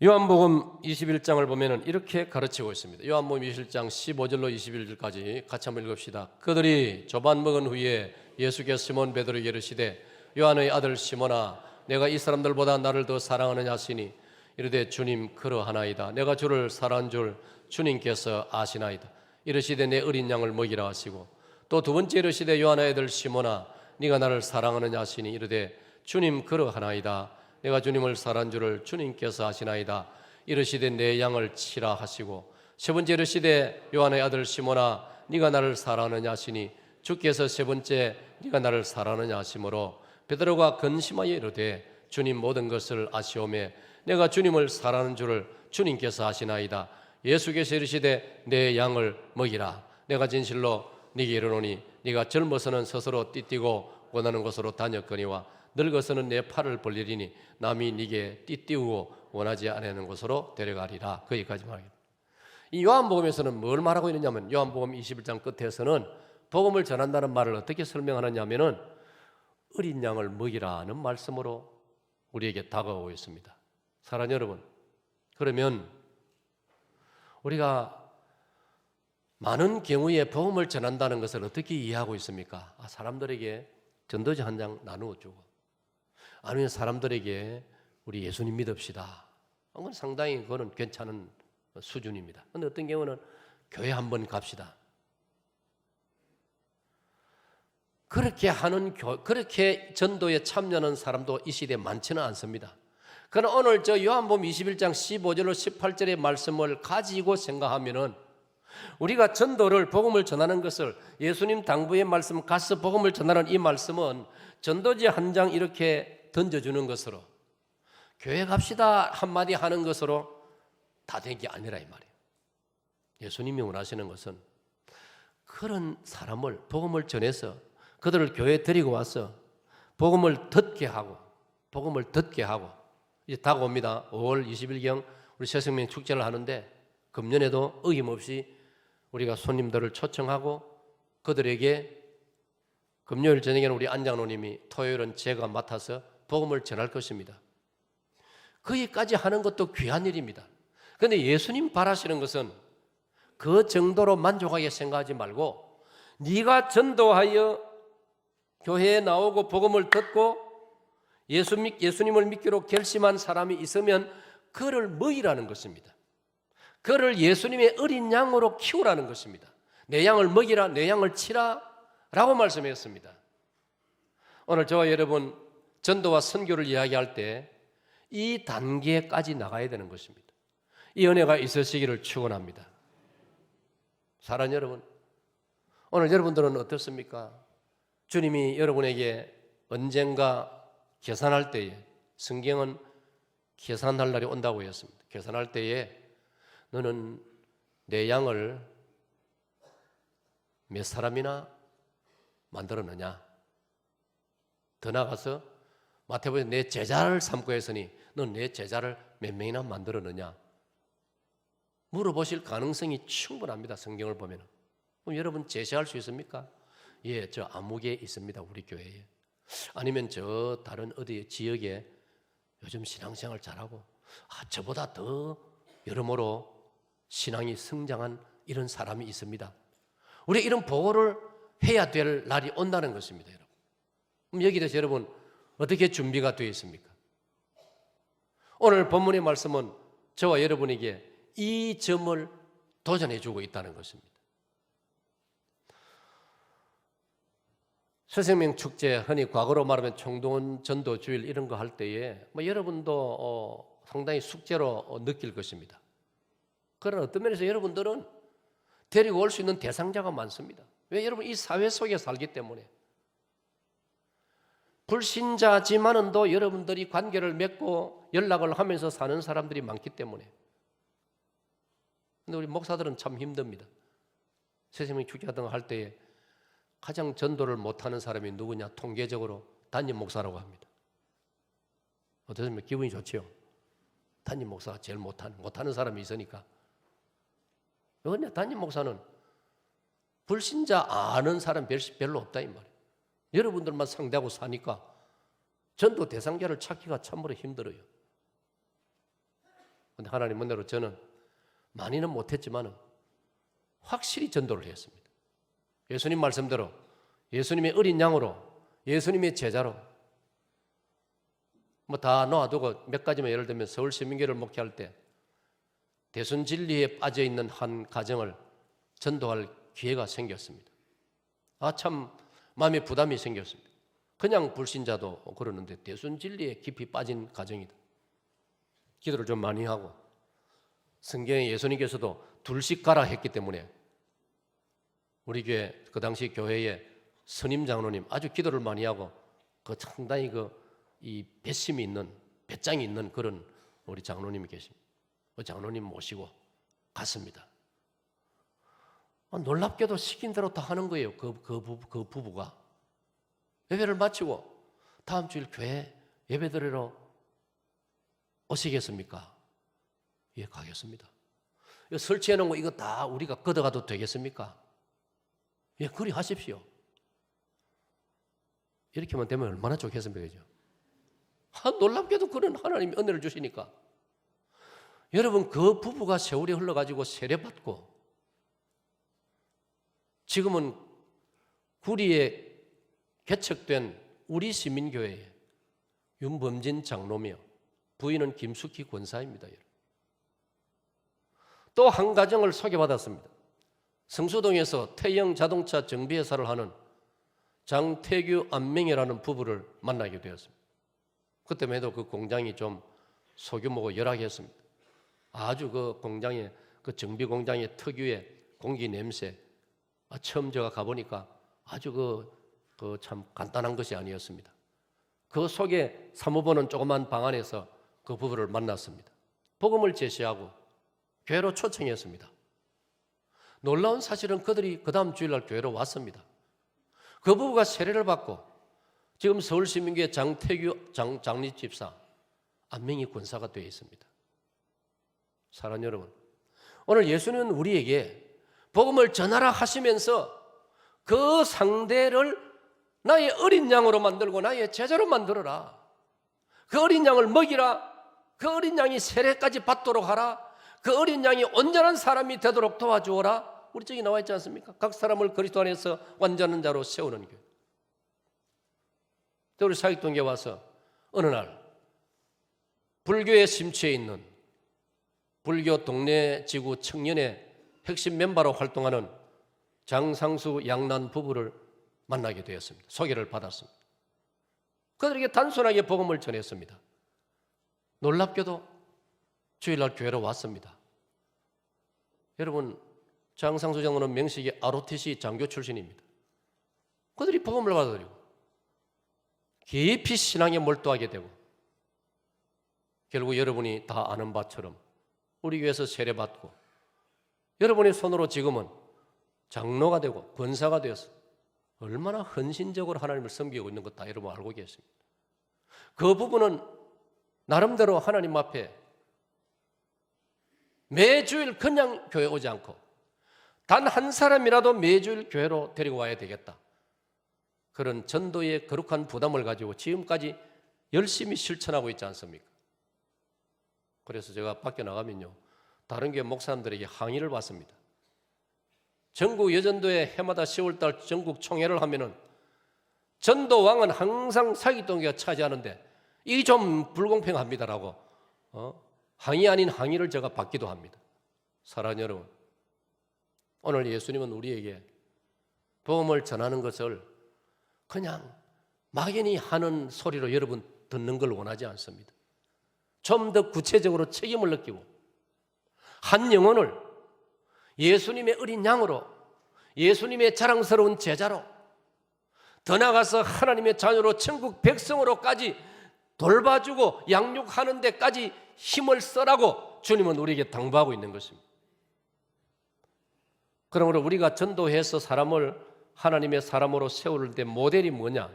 요한복음 21장을 보면은 이렇게 가르치고 있습니다. 요한복음 21장 15절로 21절까지 같이 한번 읽읍시다. 그들이 조반 먹은 후에 예수께서 시몬 베드로에게 이르시되 요한의 아들 시몬아 내가 이 사람들보다 나를 더 사랑하느냐 하시니 이르되 주님 그러하나이다. 내가 주를 사랑한 줄 주님께서 아시나이다. 이르시되 내 어린 양을 먹이라 하시고 또 두 번째 이르시되 요한의 아들 시몬아 네가 나를 사랑하느냐 하시니 이르되 주님 그러하나이다. 내가 주님을 사랑한 줄을 주님께서 아시나이다. 이르시되 내 양을 치라 하시고 세 번째 이르시되 요한의 아들 시몬아 네가 나를 사랑하느냐 하시니 주께서 세 번째 네가 나를 사랑하느냐 하시므로 베드로가 근심하여 이르되 주님 모든 것을 아시오매 내가 주님을 사랑하는 줄을 주님께서 아시나이다. 예수께서 이르시되 내 양을 먹이라. 내가 진실로 네게 이르노니 네가 젊어서는 스스로 띠뛰고 원하는 곳으로 다녔거니와 늙어서는 내 팔을 벌리리니 남이 네게 띠띠우고 원하지 않는 곳으로 데려가리라. 거기까지 말합니다. 이 요한복음에서는 뭘 말하고 있느냐면 요한복음 21장 끝에서는 복음을 전한다는 말을 어떻게 설명하느냐면은 어린 양을 먹이라는 말씀으로 우리에게 다가오고 있습니다. 사랑하는 여러분, 그러면 우리가 많은 경우에 복음을 전한다는 것을 어떻게 이해하고 있습니까? 사람들에게 전도지 한 장 나누어 주고 아니면 사람들에게 우리 예수님 믿읍시다. 그건 상당히 그거는 괜찮은 수준입니다. 그런데 어떤 경우는 교회 한번 갑시다. 그렇게 전도에 참여하는 사람도 이 시대에 많지는 않습니다. 그러나 오늘 저 요한복음 21장 15절로 18절의 말씀을 가지고 생각하면은 우리가 전도를 복음을 전하는 것을 예수님 당부의 말씀 가서 복음을 전하는 이 말씀은 전도지 한 장 이렇게 던져주는 것으로 교회 갑시다 한마디 하는 것으로 다 된 게 아니라 이 말이에요. 예수님이 원하시는 것은 그런 사람을 복음을 전해서 그들을 교회에 데리고 와서 복음을 듣게 하고 이제 다가옵니다. 5월 20일경 우리 새생명 축제를 하는데 금년에도 어김없이 우리가 손님들을 초청하고 그들에게 금요일 저녁에는 우리 안장로님이 토요일은 제가 맡아서 복음을 전할 것입니다. 거기까지 하는 것도 귀한 일입니다. 그런데 예수님 바라시는 것은 그 정도로 만족하게 생각하지 말고 네가 전도하여 교회에 나오고 복음을 듣고 예수님을 믿기로 결심한 사람이 있으면 그를 먹이라는 것입니다. 그를 예수님의 어린 양으로 키우라는 것입니다. 내 양을 먹이라, 내 양을 치라 라고 말씀했습니다. 오늘 저와 여러분 전도와 선교를 이야기할 때 이 단계까지 나가야 되는 것입니다. 이 은혜가 있으시기를 축원합니다. 사랑하는 여러분, 오늘 여러분들은 어떻습니까? 주님이 여러분에게 언젠가 계산할 때에 성경은 계산할 날이 온다고 했습니다. 계산할 때에 너는 내 양을 몇 사람이나 만들었느냐? 더 나아가서 마태복음에 내 제자를 삼고 했으니 넌 내 제자를 몇 명이나 만들었느냐? 물어보실 가능성이 충분합니다. 성경을 보면. 그럼 여러분 제시할 수 있습니까? 예, 저 아무개 있습니다. 우리 교회에. 아니면 저 다른 어디 지역에 요즘 신앙생활 잘하고 저보다 더 여러모로 신앙이 성장한 이런 사람이 있습니다. 우리 이런 보고를 해야 될 날이 온다는 것입니다. 여러분. 그럼 여기에 대해서 여러분 어떻게 준비가 되어 있습니까? 오늘 본문의 말씀은 저와 여러분에게 이 점을 도전해 주고 있다는 것입니다. 새생명 축제, 흔히 과거로 말하면 총동원 전도 주일 이런 거 할 때에 여러분도 상당히 숙제로 느낄 것입니다. 그러나 어떤 면에서 여러분들은 데리고 올 수 있는 대상자가 많습니다. 왜? 여러분 이 사회 속에 살기 때문에. 불신자지만은 또 여러분들이 관계를 맺고 연락을 하면서 사는 사람들이 많기 때문에. 근데 우리 목사들은 참 힘듭니다. 새생명 축제 같은 거 할 때에 가장 전도를 못하는 사람이 누구냐? 통계적으로 담임 목사라고 합니다. 어떻습니까? 기분이 좋지요? 담임 목사가 제일 못하는 사람이 있으니까. 그런데 담임 목사는 불신자 아는 사람 별로 없다 이 말이에요. 여러분들만 상대하고 사니까 전도 대상자를 찾기가 참으로 힘들어요. 그런데 하나님 은혜로 저는 많이는 못했지만 확실히 전도를 했습니다. 예수님 말씀대로 예수님의 어린 양으로, 예수님의 제자로 뭐 다 놓아두고 몇 가지만 예를 들면 서울시민교회를 목회할 때 대순진리에 빠져있는 한 가정을 전도할 기회가 생겼습니다. 참 마음에 부담이 생겼습니다. 그냥 불신자도 그러는데 대순진리에 깊이 빠진 가정이다. 기도를 좀 많이 하고 성경에 예수님께서도 둘씩 가라 했기 때문에 우리 교회 그 당시 교회의 선임 장로님 아주 기도를 많이 하고 상당히 이 배심이 있는 배짱이 있는 그런 우리 장로님이 계십니다. 그 장로님 모시고 갔습니다. 놀랍게도 시킨 대로 다 하는 거예요. 그 부부가 예배를 마치고 다음 주일 교회 예배 드리러 오시겠습니까? 예, 가겠습니다. 설치해 놓은 거 이거 다 우리가 걷어가도 되겠습니까? 예, 그리 하십시오. 이렇게만 되면 얼마나 좋겠습니까? 그죠? 놀랍게도 그런 하나님이 은혜를 주시니까 여러분 그 부부가 세월이 흘러가지고 세례받고 지금은 구리에 개척된 우리 시민교회에 윤범진 장로며 부인은 김숙희 권사입니다. 또 한 가정을 소개받았습니다. 성수동에서 태영 자동차 정비회사를 하는 장태규 안명이라는 부부를 만나게 되었습니다. 그때만 해도 그 공장이 좀 소규모고 열악했습니다. 아주 그 공장에 그 정비 공장의 특유의 공기 냄새 처음 제가 가보니까 아주 참 간단한 것이 아니었습니다. 그 속에 사무보는 조그만 방 안에서 그 부부를 만났습니다. 복음을 제시하고 교회로 초청했습니다. 놀라운 사실은 그들이 그 다음 주일날 교회로 왔습니다. 그 부부가 세례를 받고 지금 서울시민교회 장태규 장립집사 안명희 권사가 되어 있습니다. 사랑하는 여러분, 오늘 예수님은 우리에게 복음을 전하라 하시면서 그 상대를 나의 어린 양으로 만들고 나의 제자로 만들어라. 그 어린 양을 먹이라. 그 어린 양이 세례까지 받도록 하라. 그 어린 양이 온전한 사람이 되도록 도와주어라. 우리 저기 나와 있지 않습니까? 각 사람을 그리스도 안에서 완전한 자로 세우는 교회. 또 우리 사익동에 와서 어느 날 불교에 심취해 있는 불교 동네 지구 청년의 핵심 멤버로 활동하는 장상수 양난 부부를 만나게 되었습니다. 소개를 받았습니다. 그들에게 단순하게 복음을 전했습니다. 놀랍게도 주일날 교회로 왔습니다. 여러분, 장상수 장로는 명식이 ROTC 장교 출신입니다. 그들이 복음을 받아들이고 깊이 신앙에 몰두하게 되고 결국 여러분이 다 아는 바처럼 우리 교회에서 세례받고 여러분의 손으로 지금은 장로가 되고 권사가 되어서 얼마나 헌신적으로 하나님을 섬기고 있는 것 다 여러분 알고 계십니다. 그 부분은 나름대로 하나님 앞에 매주일 그냥 교회 오지 않고 단 한 사람이라도 매주일 교회로 데리고 와야 되겠다. 그런 전도의 거룩한 부담을 가지고 지금까지 열심히 실천하고 있지 않습니까? 그래서 제가 밖에 나가면요 다른 교회 목사님들에게 항의를 받습니다. 전국 여전도에 해마다 10월달 전국 총회를 하면은 전도왕은 항상 사기동교가 차지하는데 이게 좀 불공평합니다라고 항의 아닌 항의를 제가 받기도 합니다. 사랑하는 여러분, 오늘 예수님은 우리에게 복음을 전하는 것을 그냥 막연히 하는 소리로 여러분 듣는 걸 원하지 않습니다. 좀 더 구체적으로 책임을 느끼고 한 영혼을 예수님의 어린 양으로, 예수님의 자랑스러운 제자로, 더 나아가서 하나님의 자녀로 천국 백성으로까지 돌봐주고 양육하는 데까지 힘을 써라고 주님은 우리에게 당부하고 있는 것입니다. 그러므로 우리가 전도해서 사람을 하나님의 사람으로 세울 때 모델이 뭐냐?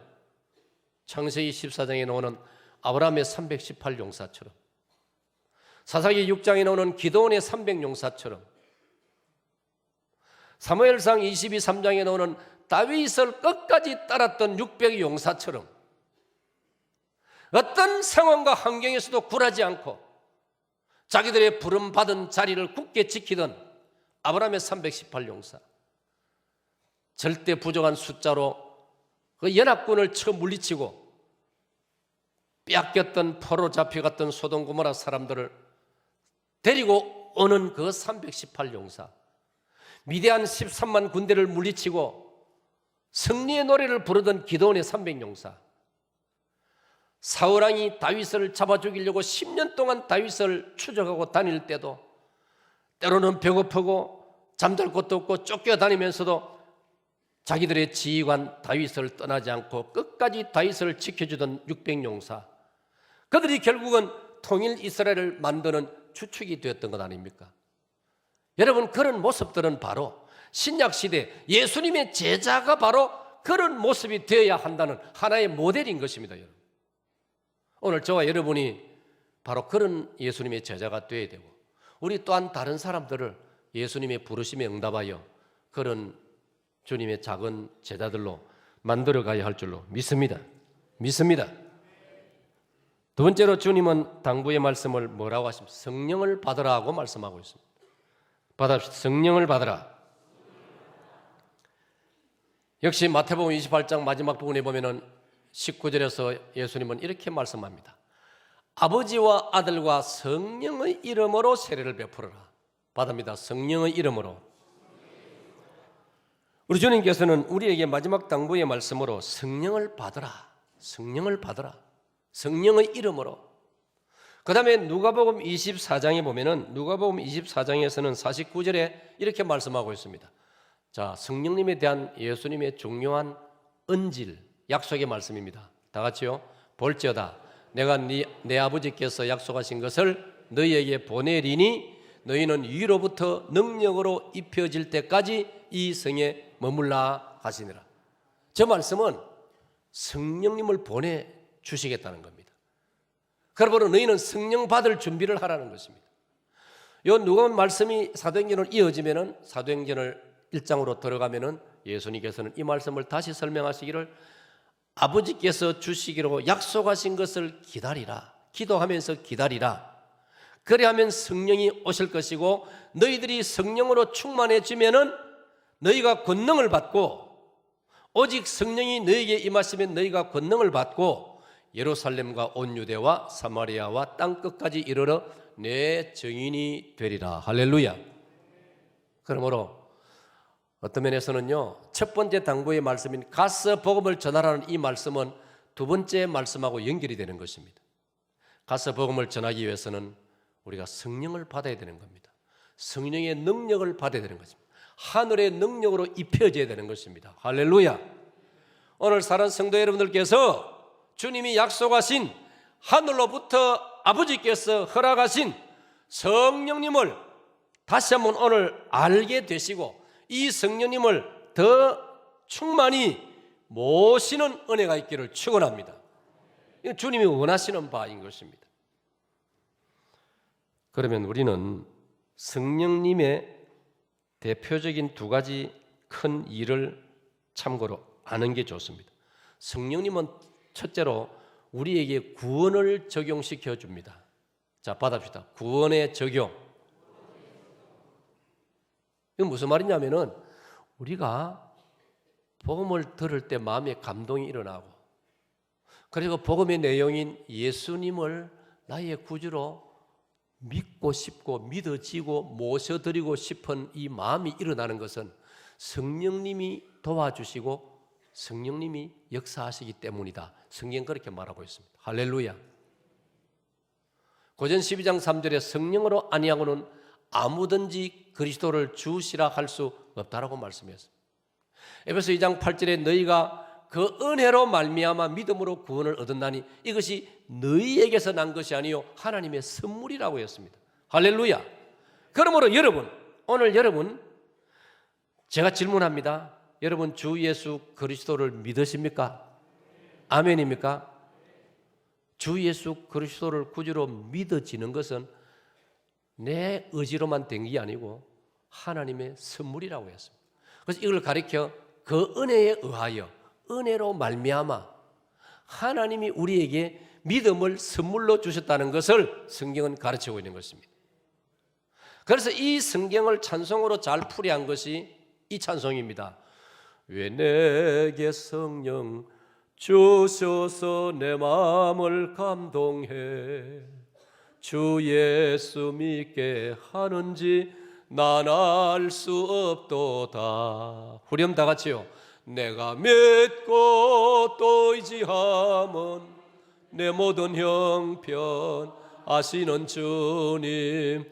창세기 14장에 나오는 아브라함의 318용사처럼, 사사기 6장에 나오는 기드온의 300용사처럼, 사무엘상 22~3장에 나오는 다윗을 끝까지 따랐던 자기들의 부름받은 자리를 굳게 지키던 아브라함의 318용사, 절대 부족한 숫자로 그 연합군을 쳐 물리치고 빼앗겼던 포로 잡혀갔던 소돔 고모라 사람들을 데리고 오는 그 318용사, 미대한 13만 군대를 물리치고 승리의 노래를 부르던 기드온의 300용사, 사울왕이 다윗을 잡아 죽이려고 10년 동안 다윗을 추적하고 다닐 때도 때로는 배고프고 잠잘 곳도 없고 쫓겨다니면서도 자기들의 지휘관 다윗을 떠나지 않고 끝까지 다윗을 지켜주던 600용사, 그들이 결국은 통일 이스라엘을 만드는 주축이 되었던 것 아닙니까? 여러분, 그런 모습들은 바로 신약시대 예수님의 제자가 바로 그런 모습이 되어야 한다는 하나의 모델인 것입니다. 여러분, 오늘 저와 여러분이 바로 그런 예수님의 제자가 되어야 되고, 우리 또한 다른 사람들을 예수님의 부르심에 응답하여 그런 주님의 작은 제자들로 만들어가야 할 줄로 믿습니다. 두 번째로 주님은 당부의 말씀을 뭐라고 하십니까? 성령을 받으라고 말씀하고 있습니다. 받아봅시다. 성령을 받으라. 역시 마태복음 28장 마지막 부분에 보면은 19절에서 예수님은 이렇게 말씀합니다. 아버지와 아들과 성령의 이름으로 세례를 베풀어라. 받습니다. 성령의 이름으로. 우리 주님께서는 우리에게 마지막 당부의 말씀으로 성령을 받으라. 성령을 받으라. 성령의 이름으로. 그 다음에 누가복음 24장에 보면은 누가복음 24장에서는 49절에 이렇게 말씀하고 있습니다. 자, 성령님에 대한 예수님의 중요한 언질, 약속의 말씀입니다. 다 같이요. 볼지어다 내가 내 아버지께서 약속하신 것을 너희에게 보내리니 너희는 위로부터 능력으로 입혀질 때까지 이 성에 머물라 하시니라. 저 말씀은 성령님을 보내주시겠다는 겁니다. 그러므로 너희는 성령 받을 준비를 하라는 것입니다. 이 누가복음 말씀이 사도행전을 이어지면은 사도행전을 1장으로 들어가면은 예수님께서는 이 말씀을 다시 설명하시기를 아버지께서 주시기로 약속하신 것을 기다리라. 기도하면서 기다리라. 그래야면 성령이 오실 것이고 너희들이 성령으로 충만해지면은 너희가 권능을 받고 오직 성령이 너희에게 임하시면 너희가 권능을 받고 예루살렘과 온 유대와 사마리아와 땅끝까지 이르러 내 증인이 되리라. 할렐루야. 그러므로 어떤 면에서는요, 첫 번째 당부의 말씀인 가서 복음을 전하라는 이 말씀은 두 번째 말씀하고 연결이 되는 것입니다. 가서 복음을 전하기 위해서는 우리가 성령을 받아야 되는 겁니다. 성령의 능력을 받아야 되는 것입니다. 하늘의 능력으로 입혀져야 되는 것입니다. 할렐루야. 오늘 사는 성도 여러분들께서 주님이 약속하신 하늘로부터 아버지께서 허락하신 성령님을 다시 한번 오늘 알게 되시고 이 성령님을 더 충만히 모시는 은혜가 있기를 축원합니다. 이건 주님이 원하시는 바인 것입니다. 그러면 우리는 성령님의 대표적인 두 가지 큰 일을 참고로 아는 게 좋습니다. 성령님은 첫째로 우리에게 구원을 적용시켜 줍니다. 자, 받아봅시다. 구원의 적용. 이건 무슨 말이냐면은 우리가 복음을 들을 때 마음에 감동이 일어나고 그리고 복음의 내용인 예수님을 나의 구주로 믿고 싶고 믿어지고 모셔드리고 싶은 이 마음이 일어나는 것은 성령님이 도와주시고 성령님이 역사하시기 때문이다. 성경 그렇게 말하고 있습니다. 할렐루야. 고전 12장 3절에 성령으로 아니하고는 아무든지 그리스도를 주시라 할 수 없다라고 말씀했습니다. 에베소 2장 8절에 너희가 그 은혜로 말미암아 믿음으로 구원을 얻었나니 이것이 너희에게서 난 것이 아니요 하나님의 선물이라고 했습니다. 할렐루야. 그러므로 여러분, 오늘 여러분 제가 질문합니다. 여러분 주 예수 그리스도를 믿으십니까? 아멘입니까? 주 예수 그리스도를 구주로 믿어지는 것은 내 의지로만 된 게 아니고 하나님의 선물이라고 했습니다. 그래서 이걸 가리켜 그 은혜에 의하여 은혜로 말미암아 하나님이 우리에게 믿음을 선물로 주셨다는 것을 성경은 가르치고 있는 것입니다. 그래서 이 성경을 찬송으로 잘 풀이한 것이 이 찬송입니다. 왜 내게 성령 주셔서 내 마음을 감동해 주 예수 믿게 하는지 난 알 수 없도다. 후렴 다 같이요. 내가 믿고 또 의지함은 내 모든 형편 아시는 주님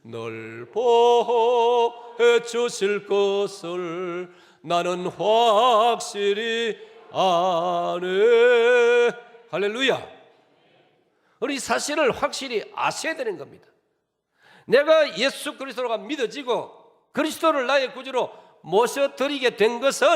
널 보호해 주실 것을 나는 확실히 아네. 할렐루야. 우리 사실을 확실히 아셔야 되는 겁니다. 내가 예수 그리스도가 믿어지고 그리스도를 나의 구주로 모셔드리게 된 것은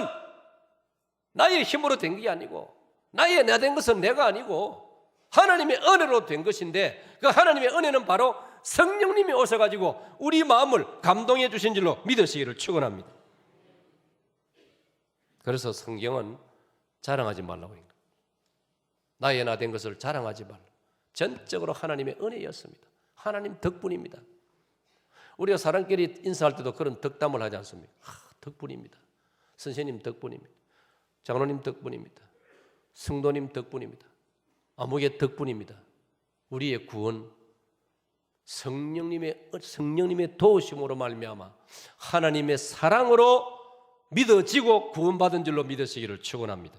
나의 힘으로 된 게 아니고 나의 나 된 것은 내가 아니고 하나님의 은혜로 된 것인데 그 하나님의 은혜는 바로 성령님이 오셔가지고 우리 마음을 감동해 주신 줄로 믿으시기를 축원합니다. 그래서 성경은 자랑하지 말라고 합니다. 나의 나 된 것을 자랑하지 말라. 전적으로 하나님의 은혜였습니다. 하나님 덕분입니다. 우리가 사람끼리 인사할 때도 그런 덕담을 하지 않습니까? 덕분입니다. 선생님 덕분입니다. 장로님 덕분입니다. 성도님 덕분입니다. 아무개 덕분입니다. 우리의 구원 성령님의 도우심으로 말미암아 하나님의 사랑으로 믿어지고 구원받은 줄로 믿으시기를 축원합니다.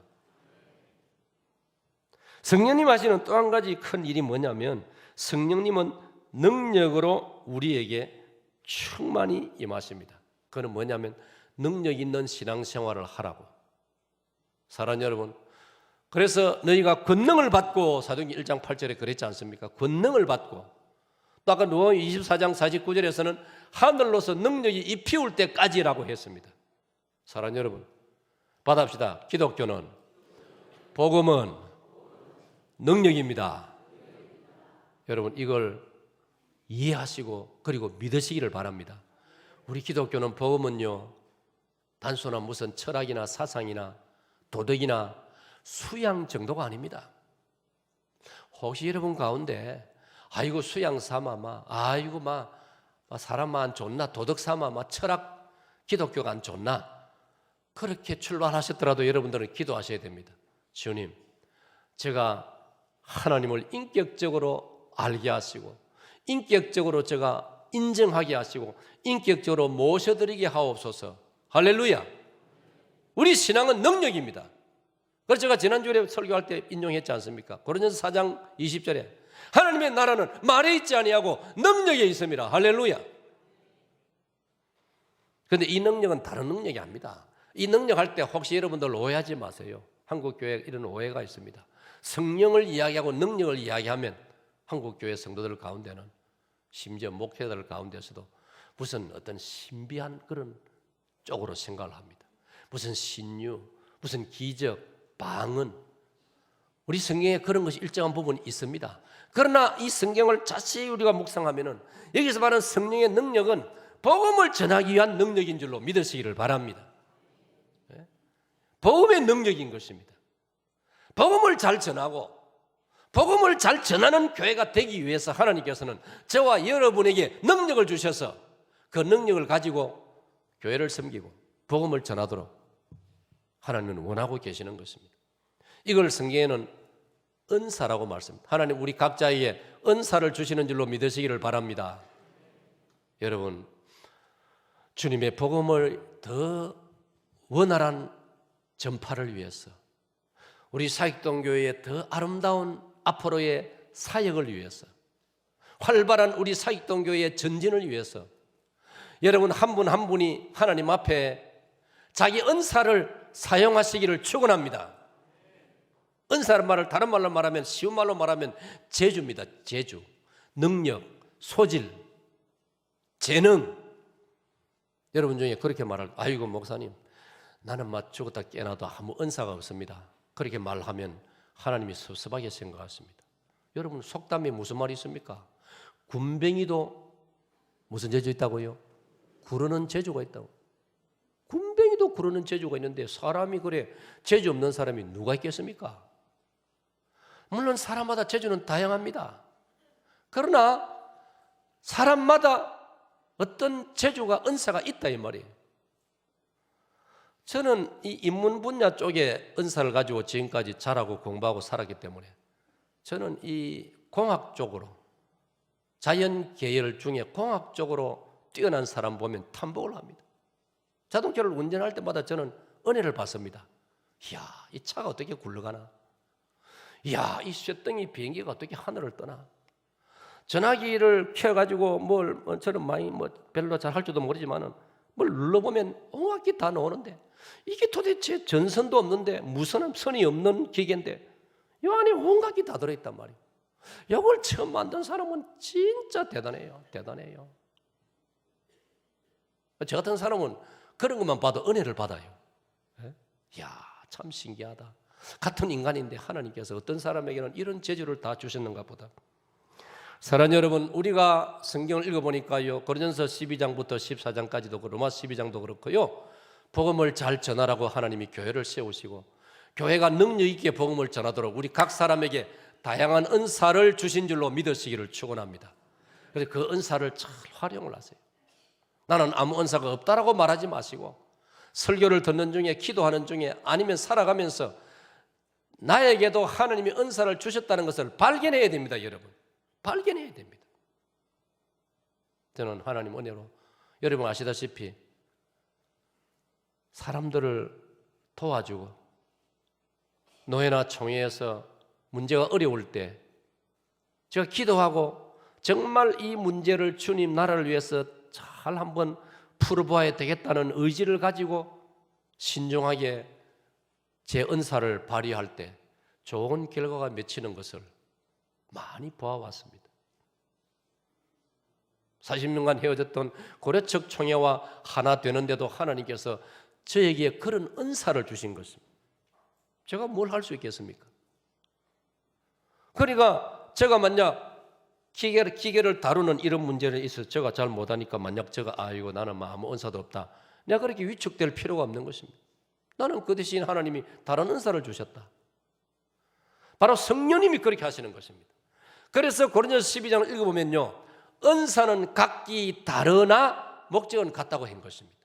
성령님 하시는 또 한 가지 큰 일이 뭐냐면 성령님은 능력으로 우리에게 충만히 임하십니다. 그건 뭐냐면 능력 있는 신앙생활을 하라고. 사랑하는 여러분, 그래서 너희가 권능을 받고 사도행전 1장 8절에 그랬지 않습니까? 권능을 받고 또 아까 누가복음 24장 49절에서는 하늘로서 능력이 입히울 때까지라고 했습니다. 사랑하는 여러분, 받아봅시다. 기독교는 복음은 능력입니다. 여러분 이걸 이해하시고 그리고 믿으시기를 바랍니다. 우리 기독교는 복음은요 단순한 무슨 철학이나 사상이나 도덕이나 수양 정도가 아닙니다. 혹시 여러분 가운데 아이고 수양 삼아 아이고 사람 안 좋나 도덕 삼아 철학 기독교가 안 좋나 그렇게 출발하셨더라도 여러분들은 기도하셔야 됩니다. 주님, 제가 하나님을 인격적으로 알게 하시고 인격적으로 제가 인정하게 하시고 인격적으로 모셔드리게 하옵소서. 할렐루야. 우리 신앙은 능력입니다. 그래서 제가 지난주에 설교할 때 인용했지 않습니까? 고린도전서 4장 20절에 하나님의 나라는 말에 있지 아니하고 능력에 있습니다. 할렐루야. 그런데 이 능력은 다른 능력이 아닙니다. 이 능력 할 때 혹시 여러분들 오해하지 마세요. 한국교회에 이런 오해가 있습니다. 성령을 이야기하고 능력을 이야기하면 한국교회 성도들 가운데는 심지어 목회자들 가운데서도 무슨 어떤 신비한 그런 쪽으로 생각을 합니다. 무슨 신유, 무슨 기적, 방언. 우리 성경에 그런 것이 일정한 부분이 있습니다. 그러나 이 성경을 자세히 우리가 묵상하면은 여기서 말하는 성령의 능력은 복음을 전하기 위한 능력인 줄로 믿으시기를 바랍니다. 복음의 능력인 것입니다. 복음을 잘 전하고 복음을 잘 전하는 교회가 되기 위해서 하나님께서는 저와 여러분에게 능력을 주셔서 그 능력을 가지고 교회를 섬기고 복음을 전하도록 하나님은 원하고 계시는 것입니다. 이걸 성경에는 은사라고 말씀합니다. 하나님 우리 각자에게 은사를 주시는 줄로 믿으시기를 바랍니다. 여러분, 주님의 복음을 더 원활한 전파를 위해서 우리 사익동교회의 더 아름다운 앞으로의 사역을 위해서 활발한 우리 사익동교회의 전진을 위해서 여러분 한 분 한 분이 하나님 앞에 자기 은사를 사용하시기를 축원합니다. 은사라는 말을 다른 말로 말하면 쉬운 말로 말하면 재주입니다. 재주, 능력, 소질, 재능. 여러분 중에 그렇게 말할 아이고 목사님 나는 죽었다 깨어나도 아무 은사가 없습니다. 그렇게 말하면 하나님이 섭섭하게 생각하십니다. 여러분 속담에 무슨 말이 있습니까? 군뱅이도 무슨 재주 있다고요? 구르는 재주가 있다고. 군뱅이도 구르는 재주가 있는데 사람이 그래 재주 없는 사람이 누가 있겠습니까? 물론 사람마다 재주는 다양합니다. 그러나 사람마다 어떤 재주가 은사가 있다 이 말이에요. 저는 이 인문 분야 쪽에 은사를 가지고 지금까지 자라고 공부하고 살았기 때문에 저는 이 공학 쪽으로, 자연 계열 중에 공학 쪽으로 뛰어난 사람 보면 탐복을 합니다. 자동차를 운전할 때마다 저는 은혜를 받습니다. 이야, 이 차가 어떻게 굴러가나? 이야, 이 쇳덩이 비행기가 어떻게 하늘을 떠나? 전화기를 켜가지고 저는 많이 별로 잘 할 줄도 모르지만은 뭘 눌러보면 온갖 게 다 나오는데 이게 도대체 전선도 없는데 무선 선이 없는 기계인데 이 안에 온갖 게 다 들어있단 말이에요. 이걸 처음 만든 사람은 진짜 대단해요. 대단해요. 저 같은 사람은 그런 것만 봐도 은혜를 받아요. 이야, 참 신기하다. 같은 인간인데 하나님께서 어떤 사람에게는 이런 재주를 다 주셨는가 보다. 사랑하는 여러분, 우리가 성경을 읽어보니까요, 고린도전서 12장부터 14장까지도 로마 12장도 그렇고요, 복음을 잘 전하라고 하나님이 교회를 세우시고 교회가 능력 있게 복음을 전하도록 우리 각 사람에게 다양한 은사를 주신 줄로 믿으시기를 축원합니다. 그래서 그 은사를 잘 활용을 하세요. 나는 아무 은사가 없다라고 말하지 마시고 설교를 듣는 중에, 기도하는 중에, 아니면 살아가면서 나에게도 하나님이 은사를 주셨다는 것을 발견해야 됩니다. 여러분, 발견해야 됩니다. 저는 하나님 은혜로 여러분 아시다시피 사람들을 도와주고 노예나 총회에서 문제가 어려울 때 제가 기도하고 정말 이 문제를 주님 나라를 위해서 잘 한번 풀어봐야 되겠다는 의지를 가지고 신중하게 제 은사를 발휘할 때 좋은 결과가 맺히는 것을 많이 보아왔습니다. 40년간 헤어졌던 고려척 총회와 하나 되는데도 하나님께서 저에게 그런 은사를 주신 것입니다. 제가 뭘 할 수 있겠습니까? 그러니까 제가 만약 기계를 다루는 이런 문제는 있어서 제가 잘 못하니까 만약 제가 이거 나는 아무 은사도 없다, 내가 그렇게 위축될 필요가 없는 것입니다. 나는 그 대신 하나님이 다른 은사를 주셨다. 바로 성령님이 그렇게 하시는 것입니다. 그래서 고린도전서 12장을 읽어보면요, 은사는 각기 다르나 목적은 같다고 한 것입니다.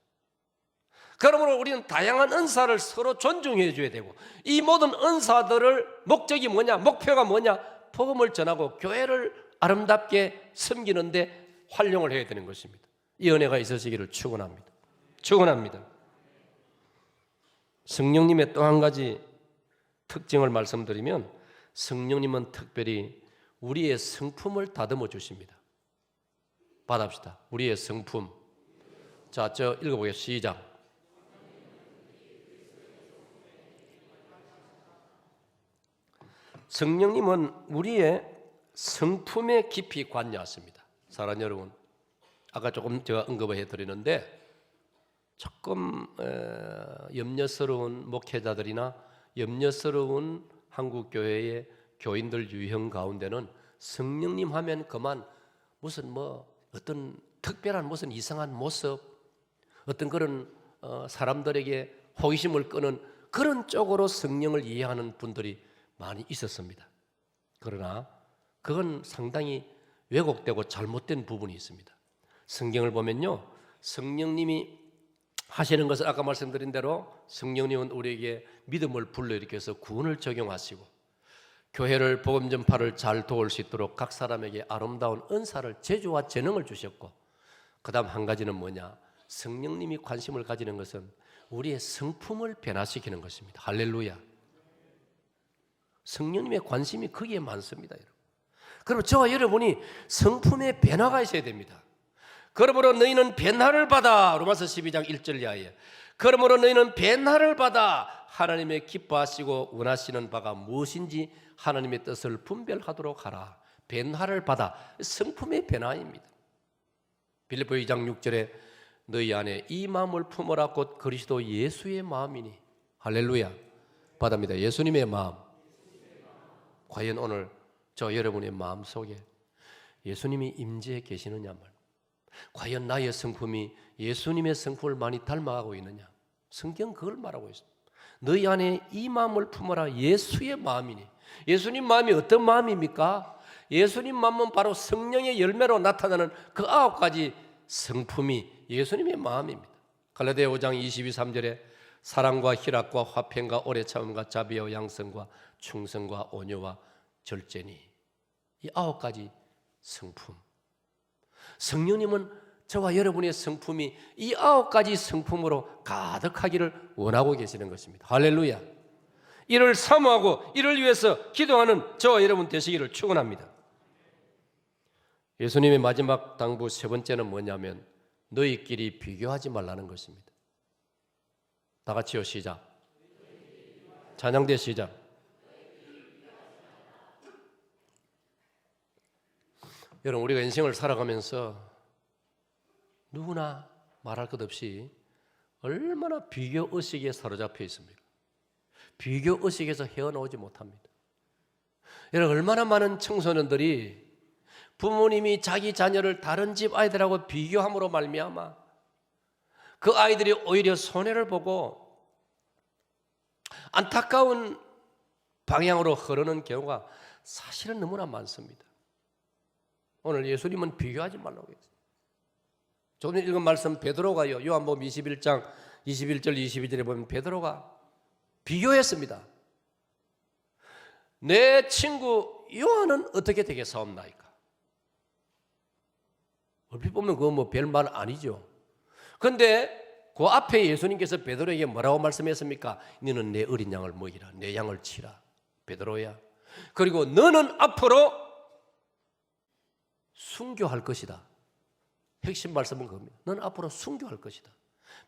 그러므로 우리는 다양한 은사를 서로 존중해 줘야 되고, 이 모든 은사들을 목적이 뭐냐, 목표가 뭐냐, 복음을 전하고 교회를 아름답게 섬기는데 활용을 해야 되는 것입니다. 이 은혜가 있으시기를 축원합니다. 축원합니다. 성령님의 또 한 가지 특징을 말씀드리면, 성령님은 특별히 우리의 성품을 다듬어 주십니다. 받합시다. 우리의 성품. 자, 저 읽어보겠습니다. 시작. 성령님은 우리의 성품에 깊이 관여하십니다. 사랑하는 여러분, 아까 조금 제가 언급을 해드리는데 조금 염려스러운 목회자들이나 염려스러운 한국교회의 교인들 유형 가운데는 성령님 하면 그만 무슨 어떤 특별한 무슨 이상한 모습, 어떤 그런 사람들에게 호기심을 끄는 그런 쪽으로 성령을 이해하는 분들이 많이 있었습니다. 그러나 그건 상당히 왜곡되고 잘못된 부분이 있습니다. 성경을 보면요, 성령님이 하시는 것을 아까 말씀드린 대로 성령님은 우리에게 믿음을 불러일으켜서 구원을 적용하시고 교회를 복음 전파를 잘 도울 수 있도록 각 사람에게 아름다운 은사를, 재주와 재능을 주셨고, 그 다음 한 가지는 뭐냐, 성령님이 관심을 가지는 것은 우리의 성품을 변화시키는 것입니다. 할렐루야. 성령님의 관심이 거기에 많습니다. 여러분. 그럼 저와 여러분이 성품의 변화가 있어야 됩니다. 그러므로 너희는 변화를 받아, 로마서 12장 1절 이하에, 그러므로 너희는 변화를 받아 하나님의 기뻐하시고 원하시는 바가 무엇인지 하나님의 뜻을 분별하도록 하라. 변화를 받아, 성품의 변화입니다. 빌립보 2장 6절에 너희 안에 이 마음을 품어라 곧 그리스도 예수의 마음이니. 할렐루야. 받습니다. 예수님의 마음. 과연 오늘 저 여러분의 마음 속에 예수님이 임재해 계시느냐 말, 과연 나의 성품이 예수님의 성품을 많이 닮아가고 있느냐. 성경 그걸 말하고 있습니다. 너희 안에 이 마음을 품어라. 예수의 마음이니. 예수님 마음이 어떤 마음입니까? 예수님 마음은 바로 성령의 열매로 나타나는 그 9가지 성품이 예수님의 마음입니다. 갈라디아 5장 22-23절에 사랑과 희락과 화평과 오래 참음과 자비와 양성과 충성과 온유와 절제니, 이 9가지 성품. 성령님은 저와 여러분의 성품이 이 9가지 성품으로 가득하기를 원하고 계시는 것입니다. 할렐루야. 이를 사모하고 이를 위해서 기도하는 저와 여러분 되시기를 축원합니다. 예수님의 마지막 당부 세 번째는 뭐냐면 너희끼리 비교하지 말라는 것입니다. 다 같이요, 시작. 찬양대 시작. 여러분, 우리가 인생을 살아가면서 누구나 말할 것 없이 얼마나 비교 의식에 사로잡혀 있습니까? 비교 의식에서 헤어나오지 못합니다. 여러분, 얼마나 많은 청소년들이 부모님이 자기 자녀를 다른 집 아이들하고 비교함으로 말미암아 그 아이들이 오히려 손해를 보고 안타까운 방향으로 흐르는 경우가 사실은 너무나 많습니다. 오늘 예수님은 비교하지 말라고 했어요. 조금 전에 읽은 말씀 베드로가요, 요한복음 21장 21절 22절에 보면 베드로가 비교했습니다. 내 친구 요한은 어떻게 되겠사옵나이까? 얼핏 보면 그거 뭐 별말 아니죠. 그런데 그 앞에 예수님께서 베드로에게 뭐라고 말씀했습니까? 너는 내 어린 양을 먹이라, 내 양을 치라, 베드로야. 그리고 너는 앞으로 순교할 것이다. 핵심 말씀은 그겁니다. 너는 앞으로 순교할 것이다.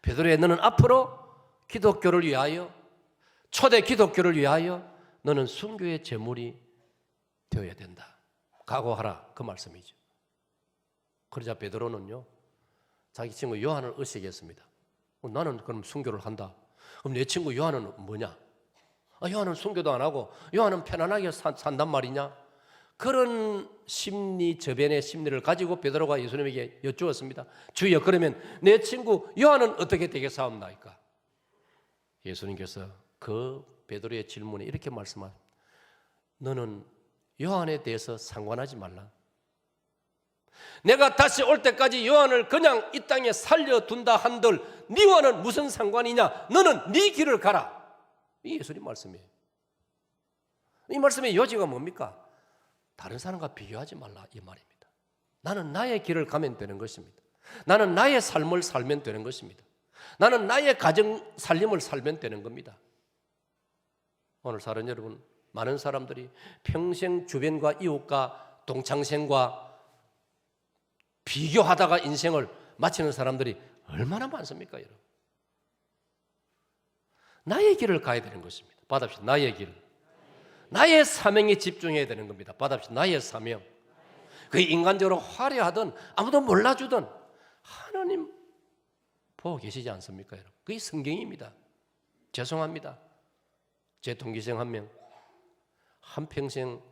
베드로야, 너는 앞으로 기독교를 위하여, 초대 기독교를 위하여 너는 순교의 제물이 되어야 된다. 각오하라, 그 말씀이죠. 그러자 베드로는요, 자기 친구 요한을 의식했습니다. 나는 그럼 순교를 한다. 그럼 내 친구 요한은 뭐냐? 요한은 순교도 안 하고 요한은 편안하게 산단 말이냐? 그런 심리, 저변의 심리를 가지고 베드로가 예수님에게 여쭈었습니다. 주여, 그러면 내 친구 요한은 어떻게 되겠사옵나이까? 예수님께서 그 베드로의 질문에 이렇게 말씀하십니다. 너는 요한에 대해서 상관하지 말라. 내가 다시 올 때까지 요한을 그냥 이 땅에 살려둔다 한들 니와는 무슨 상관이냐? 너는 네 길을 가라. 이 예수님 말씀이에요. 이 말씀의 요지가 뭡니까? 다른 사람과 비교하지 말라, 이 말입니다. 나는 나의 길을 가면 되는 것입니다. 나는 나의 삶을 살면 되는 것입니다. 나는 나의 가정 살림을 살면 되는 겁니다. 오늘 사는 여러분, 많은 사람들이 평생 주변과 이웃과 동창생과 비교하다가 인생을 마치는 사람들이 얼마나 많습니까, 여러분? 나의 길을 가야 되는 것입니다. 받읍시다. 나의 길. 나의 사명에 집중해야 되는 겁니다. 받읍시다. 나의 사명. 그 인간적으로 화려하든 아무도 몰라주든 하나님 보고 계시지 않습니까, 여러분? 그게 성경입니다. 죄송합니다. 제 동기생 한 명, 한평생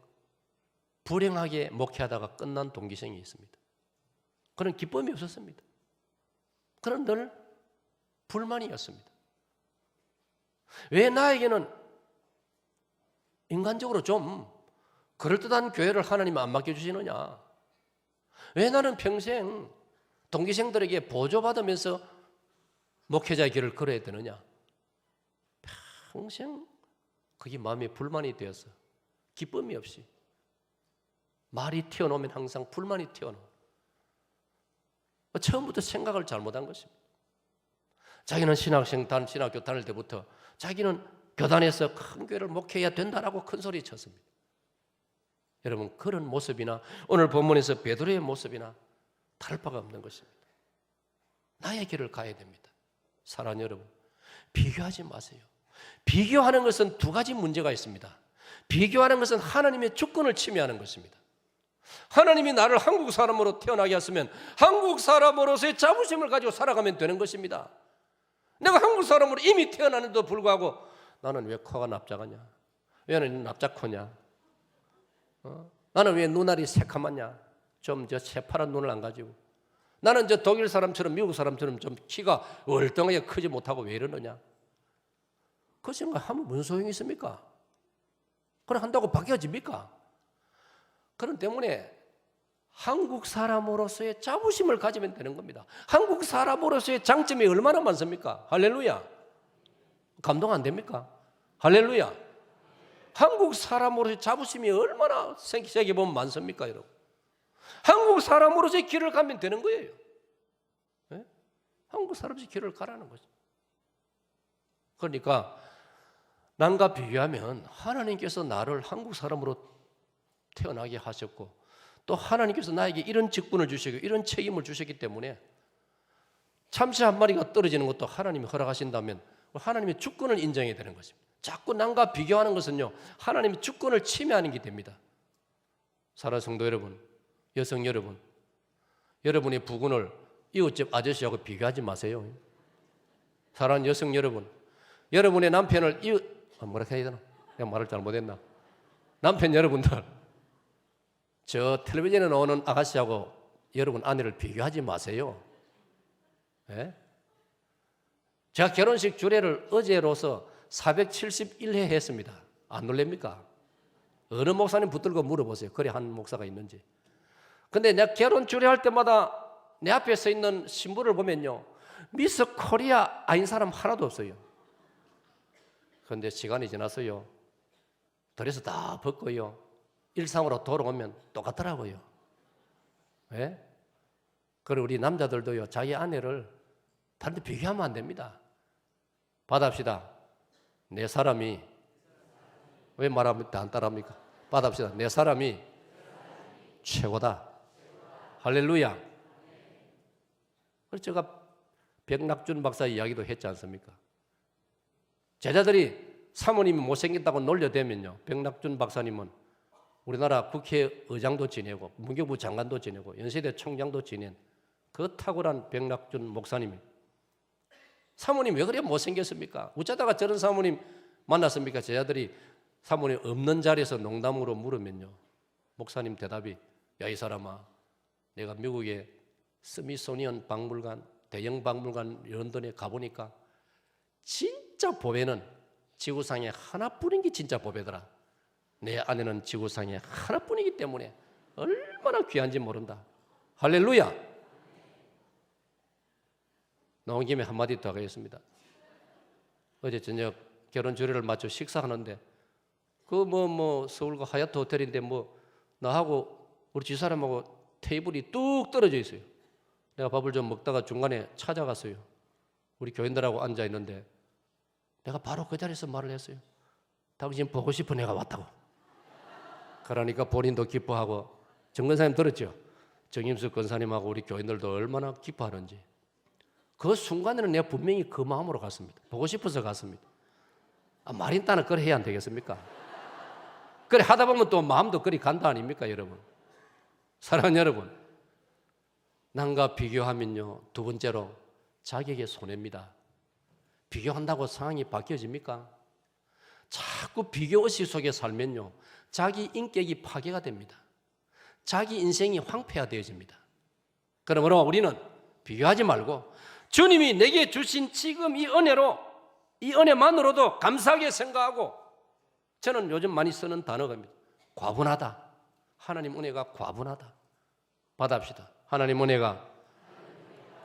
불행하게 목회하다가 끝난 동기생이 있습니다. 그런 기쁨이 없었습니다. 그런 늘 불만이었습니다. 왜 나에게는 인간적으로 좀 그럴듯한 교회를 하나님 안 맡겨주시느냐? 왜 나는 평생 동기생들에게 보조받으면서 목회자의 길을 걸어야 되느냐? 평생 그게 마음에 불만이 되어서 기쁨이 없이 말이 튀어나오면 항상 불만이 튀어나오고 처음부터 생각을 잘못한 것입니다. 자기는 신학교 다닐 때부터 자기는 교단에서 큰 교회를 목회해야 된다라고 큰 소리 쳤습니다. 여러분, 그런 모습이나 오늘 본문에서 베드로의 모습이나 다를 바가 없는 것입니다. 나의 길을 가야 됩니다. 사랑하는 여러분, 비교하지 마세요. 비교하는 것은 두 가지 문제가 있습니다. 비교하는 것은 하나님의 주권을 침해하는 것입니다. 하나님이 나를 한국 사람으로 태어나게 했으면 한국 사람으로서의 자부심을 가지고 살아가면 되는 것입니다. 내가 한국 사람으로 이미 태어나는데도 불구하고 나는 왜 코가 납작하냐? 왜 나는 납작코냐? 나는 왜 눈알이 새카맣냐? 좀 저 새파란 눈을 안 가지고 나는 저 독일 사람처럼 미국 사람처럼 좀 키가 월등하게 크지 못하고 왜 이러느냐? 그 생각하면 무슨 소용이 있습니까? 그래 한다고 바뀌어집니까? 그런 때문에 한국 사람으로서의 자부심을 가지면 되는 겁니다. 한국 사람으로서의 장점이 얼마나 많습니까? 할렐루야. 감동 안 됩니까? 할렐루야. 한국 사람으로서의 자부심이 얼마나 세계 보면 많습니까, 여러분? 한국 사람으로서의 길을 가면 되는 거예요. 네? 한국 사람으로서의 길을 가라는 거죠. 그러니까 남과 비교하면 하나님께서 나를 한국 사람으로 태어나게 하셨고 또 하나님께서 나에게 이런 직분을 주시고 이런 책임을 주셨기 때문에 참새 한 마리가 떨어지는 것도 하나님이 허락하신다면 하나님의 주권을 인정해야 되는 것입니다. 자꾸 남과 비교하는 것은요, 하나님의 주권을 침해하는 게 됩니다. 사랑하는 성도 여러분, 여성 여러분, 여러분의 부군을 이웃집 아저씨하고 비교하지 마세요. 사랑하는 여성 여러분, 여러분의 남편을 뭐라 해야 되나? 내가 말을 잘못했나? 남편 여러분들, 저 텔레비전에 나오는 아가씨하고 여러분 아내를 비교하지 마세요. 네? 제가 결혼식 주례를 어제로서 471회 했습니다. 안 놀랍니까? 어느 목사님 붙들고 물어보세요. 그래 한 목사가 있는지. 근데 내가 결혼 주례할 때마다 내 앞에 서 있는 신부를 보면요, 미스 코리아 아닌 사람 하나도 없어요. 그런데 시간이 지나서요, 드레스 다 벗고요, 일상으로 돌아오면 똑같더라고요. 예? 그리고 우리 남자들도요, 자기 아내를 다른 데 비교하면 안 됩니다. 받아봅시다. 내 사람이, 왜 말하면 안 따라합니까? 받아봅시다. 내 사람이 최고다. 할렐루야. 그래서 제가 백낙준 박사 이야기도 했지 않습니까? 제자들이 사모님이 못생겼다고 놀려대면요, 백낙준 박사님은 우리나라 국회의장도 지내고 문교부 장관도 지내고 연세대 총장도 지낸 그 탁월한 백낙준 목사님이, 사모님 왜 그래 못생겼습니까? 어쩌다가 저런 사모님 만났습니까? 제자들이 사모님 없는 자리에서 농담으로 물으면요, 목사님 대답이, 야 이 사람아, 내가 미국의 스미소니언 박물관, 대형 박물관 런던에 가보니까 진짜 보배는 지구상에 하나뿐인 게 진짜 보배더라. 내 아내는 지구상에 하나뿐이기 때문에 얼마나 귀한지 모른다. 할렐루야. 나온 김에 한마디 더 하겠습니다. 어제 저녁 결혼 주례를 마쳐 식사하는데 서울과 하얏트 호텔인데 나하고 우리 집사람하고 테이블이 뚝 떨어져 있어요. 내가 밥을 좀 먹다가 중간에 찾아갔어요. 우리 교인들하고 앉아 있는데 내가 바로 그 자리에서 말을 했어요. 당신 보고 싶어 내가 왔다고. 그러니까 본인도 기뻐하고, 정 권사님 들었죠? 정임숙 권사님하고 우리 교인들도 얼마나 기뻐하는지. 그 순간에는 내가 분명히 그 마음으로 갔습니다. 보고 싶어서 갔습니다. 말인 따는 그래 해야 안 되겠습니까? 그래 하다 보면 또 마음도 그리 간다 아닙니까, 여러분? 사랑하는 여러분, 남과 비교하면요, 두 번째로 자기에게 손해입니다. 비교한다고 상황이 바뀌어집니까? 자꾸 비교의식 속에 살면요, 자기 인격이 파괴가 됩니다. 자기 인생이 황폐화되어집니다. 그러므로 우리는 비교하지 말고 주님이 내게 주신 지금 이 은혜로, 이 은혜만으로도 감사하게 생각하고, 저는 요즘 많이 쓰는 단어가 과분하다. 하나님 은혜가 과분하다. 받아봅시다. 하나님 은혜가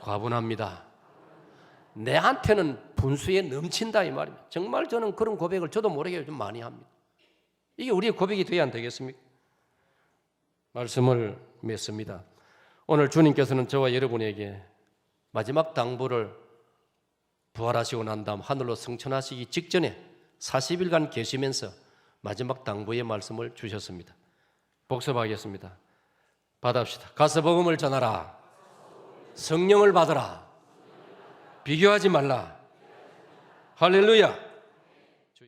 과분합니다. 내한테는 분수에 넘친다 이 말입니다. 정말 저는 그런 고백을 저도 모르게 좀 많이 합니다. 이게 우리의 고백이 되어야 안 되겠습니까? 말씀을 맺습니다. 오늘 주님께서는 저와 여러분에게 마지막 당부를 부활하시고 난 다음 하늘로 승천하시기 직전에 40일간 계시면서 마지막 당부의 말씀을 주셨습니다. 복습하겠습니다. 받아봅시다. 가서 복음을 전하라. 성령을 받아라. 비교하지 말라. 할렐루야.